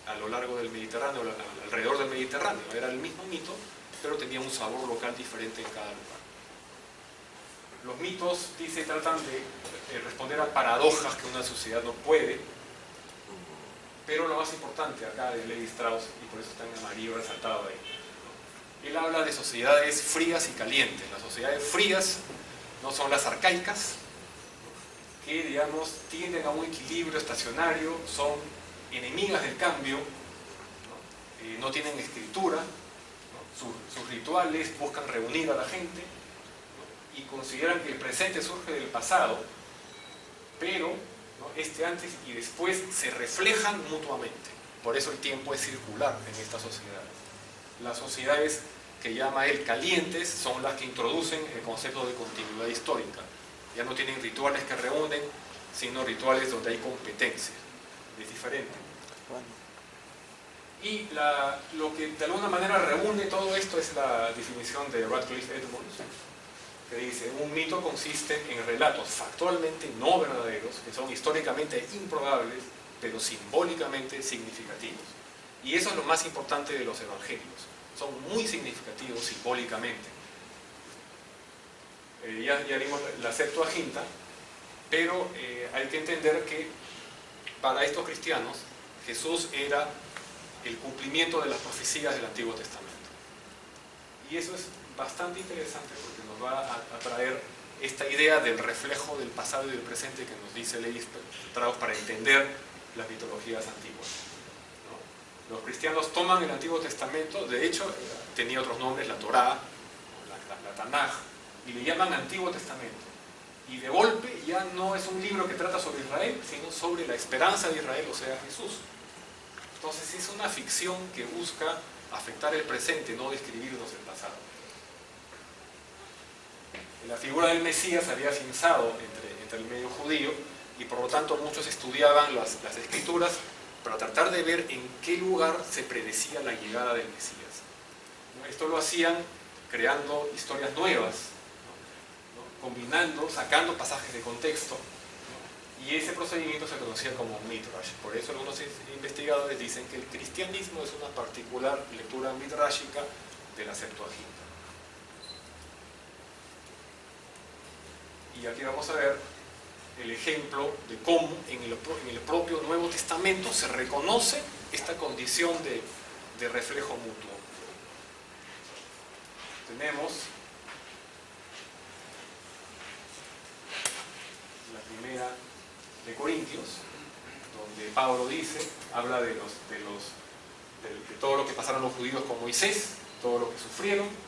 a lo largo del Mediterráneo, alrededor del Mediterráneo. Era el mismo mito, pero tenía un sabor local diferente en cada lugar. Los mitos, dice, tratan de responder a paradojas que una sociedad no puede, pero lo más importante acá de Levi Strauss, y por eso está en amarillo resaltado ahí, ¿no? Él habla de sociedades frías y calientes. Las sociedades frías no son las arcaicas, que, digamos, tienden a un equilibrio estacionario, son enemigas del cambio, no tienen escritura, ¿no? Sus rituales buscan reunir a la gente, ¿no? Y consideran que el presente surge del pasado, pero, ¿no? Este antes y después se reflejan mutuamente. Por eso el tiempo es circular en estas sociedades. Las sociedades que llama él calientes son las que introducen el concepto de continuidad histórica. Ya no tienen rituales que reúnen, sino rituales donde hay competencia. Es diferente. Y lo que de alguna manera reúne todo esto es la definición de Radcliffe Edmonds, que dice: un mito consiste en relatos factualmente no verdaderos, que son históricamente improbables, pero simbólicamente significativos. Y eso es lo más importante de los evangelios. Son muy significativos simbólicamente. Ya vimos la Septuaginta, pero hay que entender que para estos cristianos Jesús era el cumplimiento de las profecías del Antiguo Testamento. Y eso es bastante interesante porque nos va a traer esta idea del reflejo del pasado y del presente que nos dice Lévi-Strauss para entender las mitologías antiguas, ¿no? Los cristianos toman el Antiguo Testamento, de hecho tenía otros nombres, la Torá, la Tanaj, y le llaman Antiguo Testamento. Y de golpe ya no es un libro que trata sobre Israel, sino sobre la esperanza de Israel, o sea, Jesús. Entonces es una ficción que busca afectar el presente, no describirnos el pasado. La figura del Mesías había afianzado entre el medio judío y por lo tanto muchos estudiaban las escrituras para tratar de ver en qué lugar se predecía la llegada del Mesías. Esto lo hacían creando historias nuevas, ¿no? Combinando, sacando pasajes de contexto, ¿no? Y ese procedimiento se conocía como midrash. Por eso algunos investigadores dicen que el cristianismo es una particular lectura midrashica de la Septuaginta. Y aquí vamos a ver el ejemplo de cómo en el propio Nuevo Testamento se reconoce esta condición de reflejo mutuo. Tenemos la primera de Corintios, donde Pablo habla de todo lo que pasaron los judíos con Moisés, todo lo que sufrieron.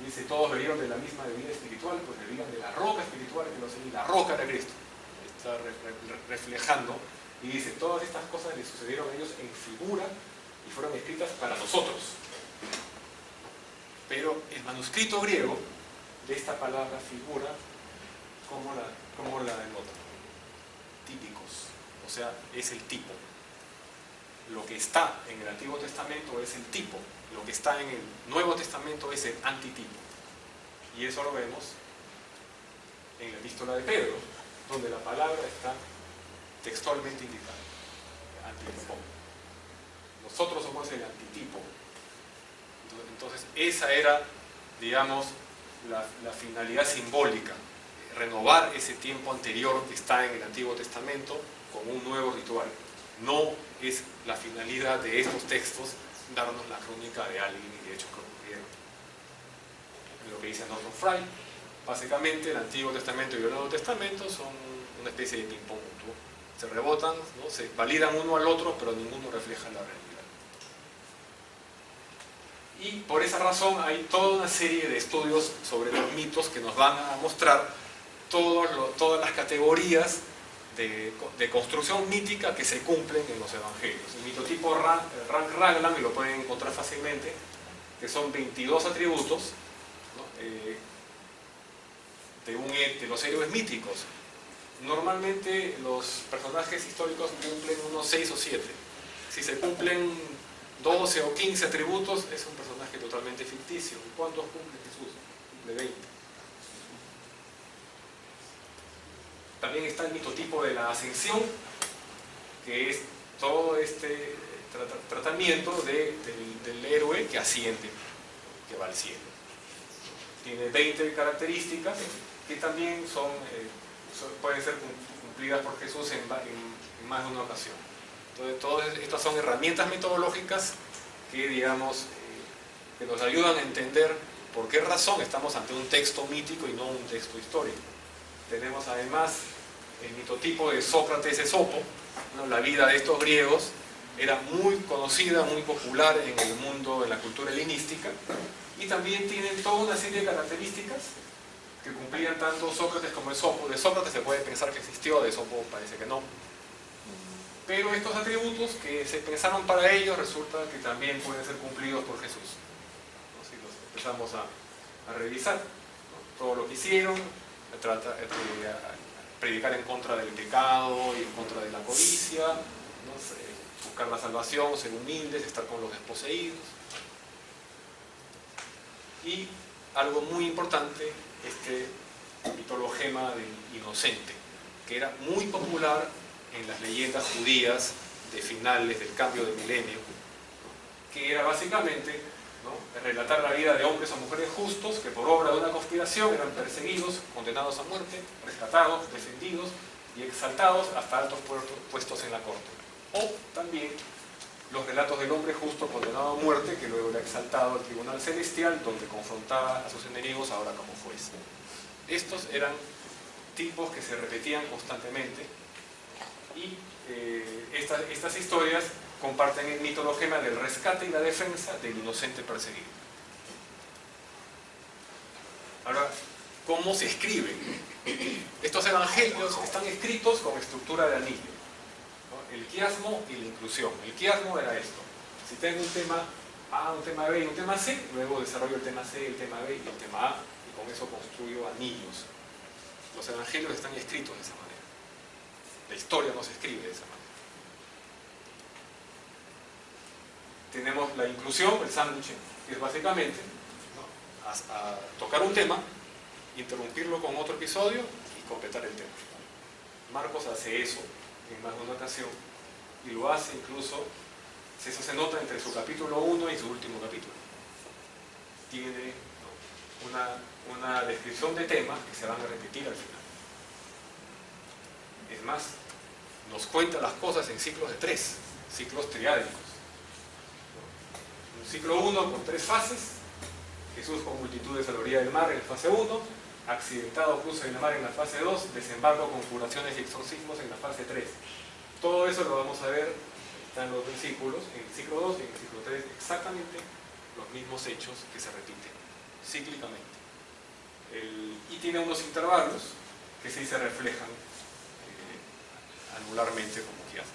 Dice, todos bebieron de la misma bebida espiritual, pues bebían de la roca espiritual que los seguía, la roca era Cristo. Está reflejando, y dice, todas estas cosas les sucedieron a ellos en figura y fueron escritas para nosotros. Pero el manuscrito griego de esta palabra figura, ¿cómo la denota? Típicos, o sea, es el tipo. Lo que está en el Antiguo Testamento es el tipo, lo que está en el Nuevo Testamento es el antitipo. Y eso lo vemos en la epístola de Pedro, donde la palabra está textualmente indicada. Antitipo. Nosotros somos el antitipo. Entonces, esa era, digamos, la finalidad simbólica, renovar ese tiempo anterior que está en el Antiguo Testamento con un nuevo ritual. No es la finalidad de estos textos darnos la crónica de alguien y de hechos que ocurrieron. Lo que dice Norton Fry, básicamente el Antiguo Testamento y el Nuevo Testamento son una especie de ping-pong mutuo. Se rebotan, ¿no? Se validan uno al otro, pero ninguno refleja la realidad. Y por esa razón hay toda una serie de estudios sobre los mitos que nos van a mostrar todas las categorías de construcción mítica que se cumplen en los evangelios. El mitotipo Rank-Raglan, y lo pueden encontrar fácilmente, que son 22 atributos, ¿no? de los héroes míticos. Normalmente los personajes históricos cumplen unos 6 o 7. Si se cumplen 12 o 15 atributos, es un personaje totalmente ficticio. ¿Cuántos cumple Jesús? Cumple 20. También está el mitotipo de la ascensión, que es todo este tratamiento del héroe que asciende, que va al cielo. Tiene 20 características que también pueden ser cumplidas por Jesús en más de una ocasión. Entonces, todas estas son herramientas metodológicas que, digamos, que nos ayudan a entender por qué razón estamos ante un texto mítico y no un texto histórico. Tenemos además el mitotipo de Sócrates Esopo, ¿no? La vida de estos griegos era muy conocida, muy popular en el mundo, en la cultura helenística, y también tienen toda una serie de características que cumplían tanto Sócrates como Esopo. De Sócrates se puede pensar que existió, de Esopo parece que no. Pero estos atributos que se pensaron para ellos resulta que también pueden ser cumplidos por Jesús, ¿no? Si los empezamos a revisar, ¿no? Todo lo que hicieron, predicar en contra del pecado y en contra de la codicia, ¿no? Buscar la salvación, ser humildes, estar con los desposeídos. Y algo muy importante, este mitologema del inocente, que era muy popular en las leyendas judías de finales del cambio de milenio, ¿no? Que era básicamente, ¿no? Relatar la vida de hombres o mujeres justos que por obra de una conspiración eran perseguidos, condenados a muerte, rescatados, defendidos y exaltados hasta altos puestos en la corte. O también los relatos del hombre justo condenado a muerte que luego era exaltado al tribunal celestial, donde confrontaba a sus enemigos ahora como juez. Estos eran tipos que se repetían constantemente y estas historias comparten el mitologema del rescate y la defensa del inocente perseguido. Ahora, ¿cómo se escriben? Estos evangelios están escritos con estructura de anillo, ¿no? El quiasmo y la inclusión. El quiasmo era esto: si tengo un tema A, un tema B y un tema C, luego desarrollo el tema C, el tema B y el tema A, y con eso construyo anillos. Los evangelios están escritos de esa manera. La historia no se escribe de esa manera. Tenemos la inclusión, el sándwich, que es básicamente, ¿no?, a tocar un tema, interrumpirlo con otro episodio y completar el tema. Marcos hace eso en más de una ocasión y lo hace incluso, eso se nota entre su capítulo 1 y su último capítulo. Tiene, ¿no?, una descripción de temas que se van a repetir al final. Es más, nos cuenta las cosas en ciclos de 3, ciclos triádicos. Un ciclo 1 con 3 fases: Jesús con multitudes a la orilla del mar en la fase 1, accidentado cruce en la mar en la fase 2, desembarco con curaciones y exorcismos en la fase 3. Todo eso lo vamos a ver, están los versículos, en el ciclo 2 y en el ciclo 3, exactamente los mismos hechos que se repiten cíclicamente. Y tiene unos intervalos que sí se reflejan anularmente como quiera.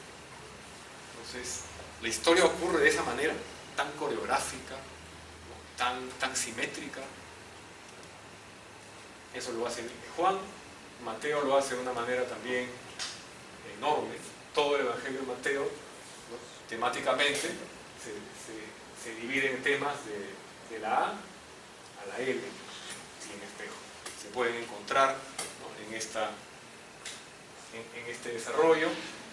Entonces, la historia ocurre de esa manera, tan coreográfica, ¿no?, tan simétrica. Eso lo hace Juan. Mateo lo hace de una manera también enorme. Todo el Evangelio de Mateo, ¿no?, temáticamente se divide en temas de la A a la L sin espejo. Se pueden encontrar, ¿no?, en este desarrollo.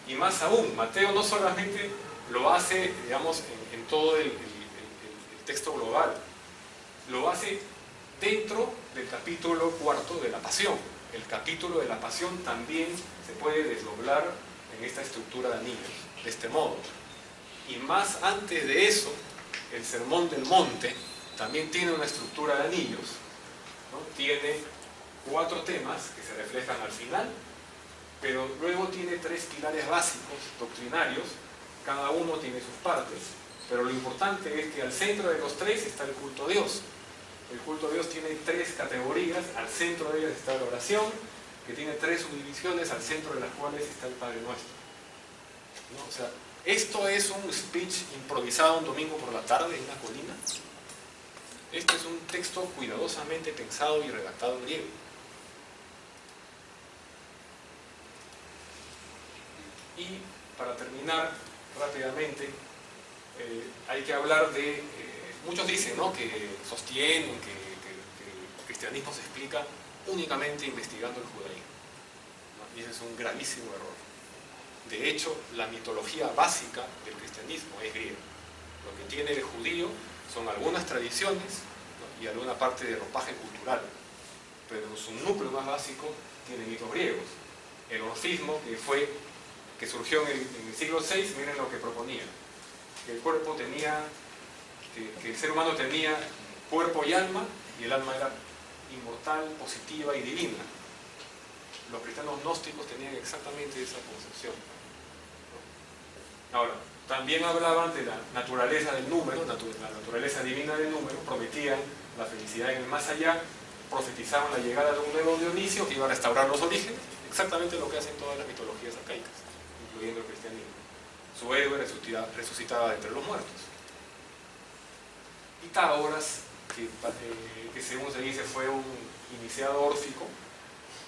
Y más aún, Mateo no solamente lo hace, digamos, en todo el texto global, lo hace dentro del capítulo 4 de la Pasión. El capítulo de la Pasión también se puede desdoblar en esta estructura de anillos, de este modo. Y más antes de eso, el Sermón del Monte también tiene una estructura de anillos, ¿no? Tiene 4 temas que se reflejan al final, pero luego tiene 3 pilares básicos, doctrinarios. Cada uno tiene sus partes, pero lo importante es que al centro de los 3 está el culto a Dios. El culto a Dios tiene 3 categorías, al centro de ellas está la oración, que tiene 3 subdivisiones, al centro de las cuales está el Padre Nuestro, ¿no? O sea, ¿esto es un speech improvisado un domingo por la tarde en una colina? Esto es un texto cuidadosamente pensado y redactado en griego. Y para terminar rápidamente, hay que hablar de... muchos dicen, ¿no?, que sostienen que el cristianismo se explica únicamente investigando el judaísmo, ¿no? Y ese es un gravísimo error. De hecho, la mitología básica del cristianismo es griega. Lo que tiene el judío son algunas tradiciones, ¿no?, y alguna parte de ropaje cultural, pero su núcleo más básico tiene mitos griegos. El orfismo, que surgió en el siglo VI, miren lo que proponía: que el cuerpo tenía, que el ser humano tenía cuerpo y alma, y el alma era inmortal, positiva y divina. Los cristianos gnósticos tenían exactamente esa concepción. Ahora, también hablaban de la naturaleza del número, la naturaleza divina del número, prometían la felicidad en el más allá, profetizaban la llegada de un nuevo Dionisio que iba a restaurar los orígenes, exactamente lo que hacen todas las mitologías arcaicas, incluyendo el cristianismo. Su héroe resucitaba de entre los muertos. Pitágoras, que según se dice fue un iniciado órfico,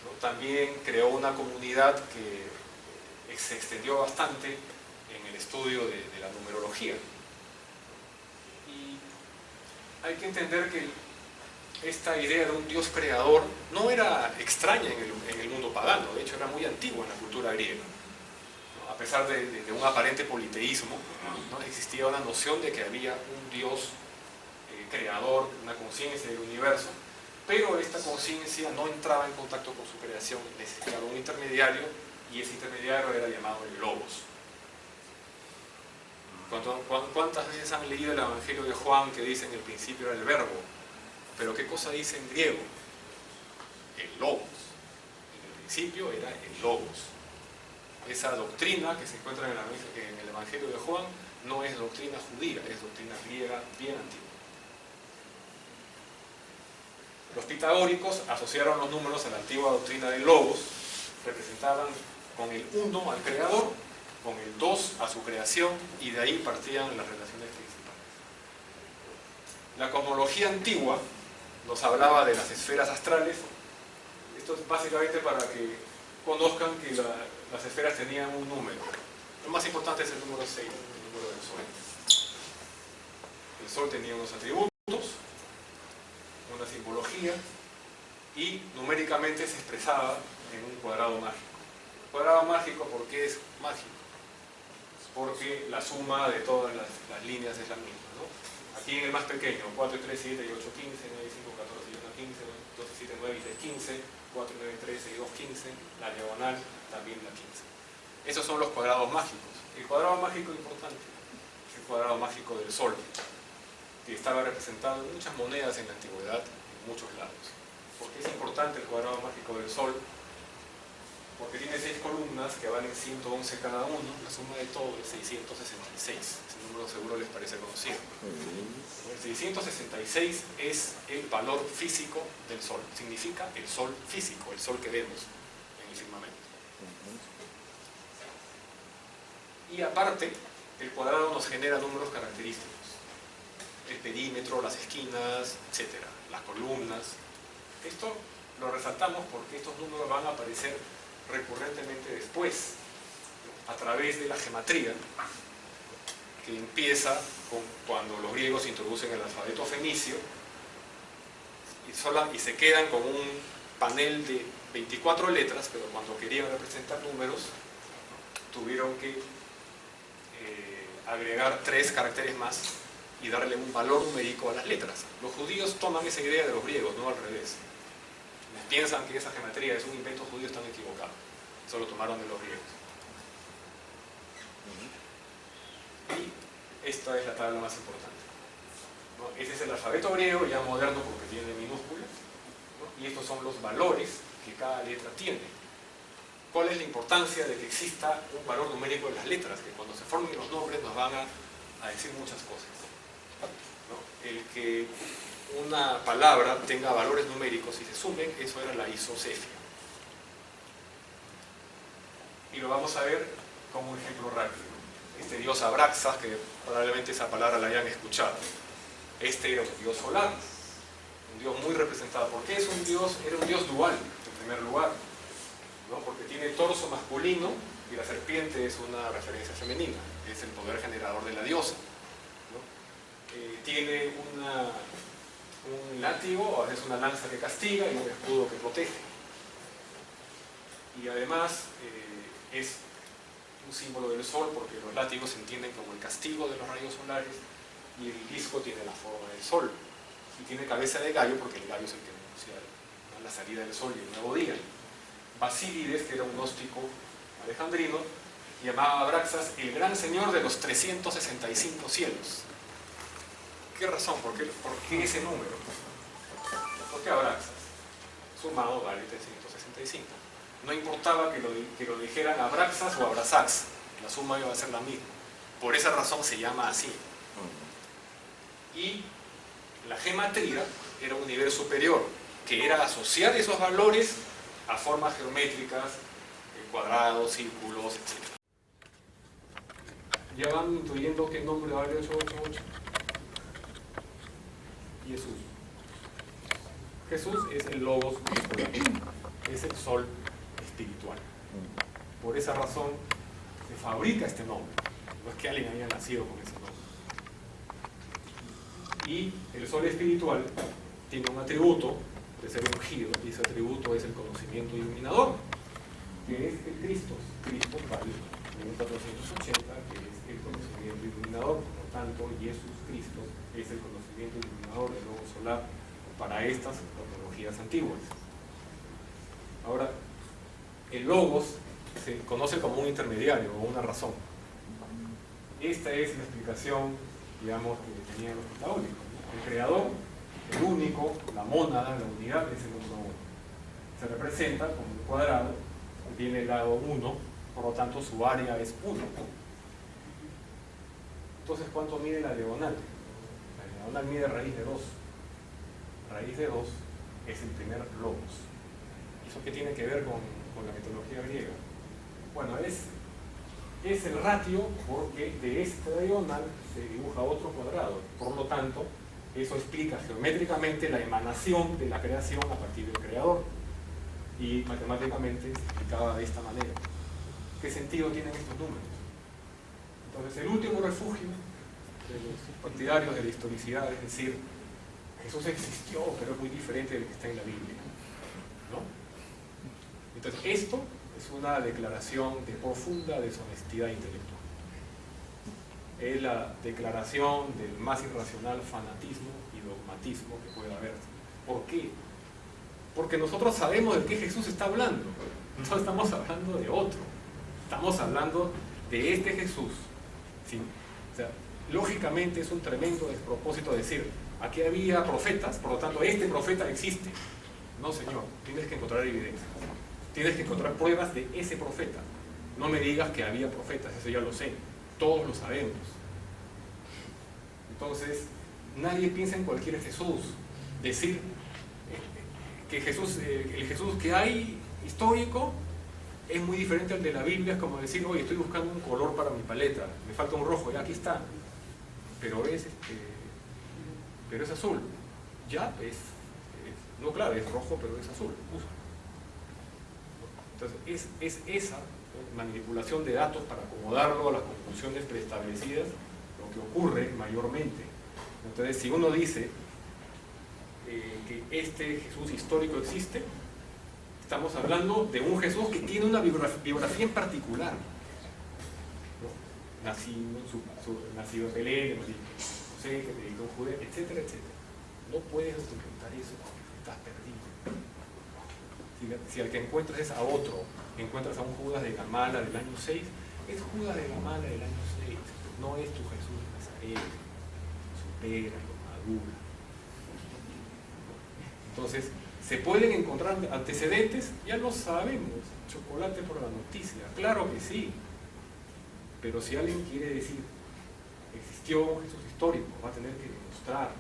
¿no?, también creó una comunidad que se extendió bastante en el estudio de la numerología. Y hay que entender que esta idea de un Dios creador no era extraña en el mundo pagano, de hecho era muy antigua en la cultura griega. A pesar de un aparente politeísmo, ¿no?, existía una noción de que había un Dios creador, una conciencia del universo, pero esta conciencia no entraba en contacto con su creación, necesitaba un intermediario, y ese intermediario era llamado el Logos. ¿Cuántas veces han leído el Evangelio de Juan que dice en el principio era el Verbo? Pero ¿qué cosa dice en griego? el logos. En el principio era el logos. Esa doctrina que se encuentra en el Evangelio de Juan no es doctrina judía, es doctrina griega bien antigua. Los pitagóricos asociaron los números a la antigua doctrina del logos, representaban con el 1 al creador, con el 2 a su creación, y de ahí partían las relaciones principales. La cosmología antigua nos hablaba de las esferas astrales. Esto es básicamente para que conozcan que las esferas tenían un número. Lo más importante es el número 6, el número del Sol. El Sol tenía unos atributos, una simbología, y numéricamente se expresaba en un cuadrado mágico. El cuadrado mágico, ¿por qué es mágico? Porque la suma de todas las líneas es la misma, ¿no? Aquí en el más pequeño, 4, 3, 7, y 8, 15, 9, 5, 14, y 1, 15, 12, 7, 9, y 3, 15, 4, 9, 13, y 2, 15, la diagonal también la 15. Esos son los cuadrados mágicos. El cuadrado mágico importante es el cuadrado mágico del Sol, que estaba representado en muchas monedas en la antigüedad, en muchos lados. ¿Por qué es importante el cuadrado mágico del Sol? Porque tiene 6 columnas que valen 111 cada uno, la suma de todo es 666. Ese número seguro les parece conocido. El 666 es el valor físico del Sol, significa el Sol físico, el Sol que vemos en el firmamento. Y aparte, el cuadrado nos genera números característicos. El perímetro, las esquinas, etc. Las columnas. Esto lo resaltamos porque estos números van a aparecer recurrentemente después, a través de la gematría, que empieza cuando los griegos introducen el alfabeto fenicio y se quedan con un panel de 24 letras, pero cuando querían representar números tuvieron que agregar 3 caracteres más y darle un valor numérico a las letras. Los judíos toman esa idea de los griegos, no al revés. Piensan que esa geometría es un invento judío, están equivocados. Eso lo tomaron de los griegos. Y esta es la tabla más importante, ¿no? Ese es el alfabeto griego, ya moderno porque tiene minúsculas, ¿no? Y estos son los valores que cada letra tiene. ¿Cuál es la importancia de que exista un valor numérico en las letras? Que cuando se formen los nombres nos van a decir muchas cosas, ¿no? El que una palabra tenga valores numéricos y se sumen, eso era la isosefia. Y lo vamos a ver como un ejemplo rápido. Este dios Abraxas, que probablemente esa palabra la hayan escuchado, este era un dios solar, un dios muy representado. ¿Por qué es un dios? Era un dios dual, en primer lugar, ¿no? Porque tiene torso masculino y la serpiente es una referencia femenina, es el poder generador de la diosa, ¿no? Tiene un látigo, es una lanza que castiga y un escudo que protege. Y además es un símbolo del sol porque los látigos se entienden como el castigo de los rayos solares y el disco tiene la forma del sol. Y tiene cabeza de gallo porque el gallo es el que anuncia la salida del sol y el nuevo día. Basílides, que era un gnóstico alejandrino, llamaba a Abraxas el gran señor de los 365 cielos. ¿Qué razón? ¿Por qué ese número? ¿Por qué Abraxas? Sumado vale 365. No importaba que lo dijeran Abraxas o Abrasax, la suma iba a ser la misma. Por esa razón se llama así. Y la gematría era un nivel superior, que era asociar esos valores a formas geométricas, cuadrados, círculos, etc. Ya van intuyendo qué nombre vale 888. Jesús. Jesús es el logos espiritual, es el sol espiritual. Por esa razón se fabrica este nombre. No es que alguien haya nacido con ese nombre. Y el sol espiritual tiene un atributo de ser ungido, y ese atributo es el conocimiento iluminador, que es el Cristo. Cristo vale en 1480, que es el conocimiento iluminador. Por lo tanto, Jesús Cristo es el conocimiento iluminador del logo solar para estas cosmologías antiguas. Ahora, el logos se conoce como un intermediario o una razón. Esta es la explicación, digamos, que tenían los pitagóricos, ¿no? El creador, el único, la mónada, la unidad es el número uno. se representa como un cuadrado que tiene el lado 1, por lo tanto su área es 1. Entonces, ¿cuánto mide la diagonal? La diagonal mide raíz de 2. Raíz de 2 es el primer logos. ¿Y eso qué tiene que ver con la mitología griega? Bueno, es el ratio porque de esta diagonal se dibuja otro cuadrado. Por lo tanto, eso explica geométricamente la emanación de la creación a partir del creador. Y matemáticamente se explicaba de esta manera. ¿Qué sentido tienen estos números? Entonces, el último refugio de los partidarios de la historicidad es decir, Jesús existió, pero es muy diferente del que está en la Biblia, ¿no? Entonces, esto es una declaración de profunda deshonestidad intelectual. Es la declaración del más irracional fanatismo y dogmatismo que pueda haber. ¿Por qué? Porque nosotros sabemos de qué Jesús está hablando. No estamos hablando de otro. Estamos hablando de este Jesús. ¿Sí? O sea, lógicamente es un tremendo despropósito decir, aquí había profetas, por lo tanto este profeta existe. No, señor, tienes que encontrar evidencia. Tienes que encontrar pruebas de ese profeta. No me digas que había profetas, eso ya lo sé. Todos lo sabemos. Entonces, nadie piensa en cualquier Jesús. Decir que Jesús, el Jesús que hay histórico es muy diferente al de la Biblia. Es como decir, oye, estoy buscando un color para mi paleta, me falta un rojo, ya aquí está. Pero es azul. Ya no, claro, es rojo, pero es azul. Usa. Entonces, es esa manipulación de datos para acomodarlo a las conclusiones preestablecidas lo que ocurre mayormente. Entonces, si uno dice que este Jesús histórico existe, estamos hablando de un Jesús que tiene una biografía en particular, ¿no? Nacido en Belén, José, que predicó en Judea, etcétera, etcétera. No puedes documentar eso, estás perdido. Si al que encuentras es a otro, encuentras a un Judas de Gamala del año 6, es Judas de Gamala del año 6, no es tu Jesús de Nazaret, supera, lo madura. Entonces, ¿se pueden encontrar antecedentes? Ya lo sabemos, chocolate por la noticia, claro que sí. Pero si alguien quiere decir, existió un Jesús histórico, va a tener que demostrar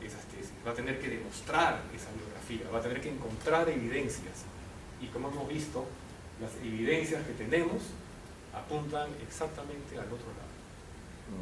esas tesis, va a tener que demostrar esa biografía, va a tener que encontrar evidencias. Y como hemos visto, las evidencias que tenemos apuntan exactamente al otro lado.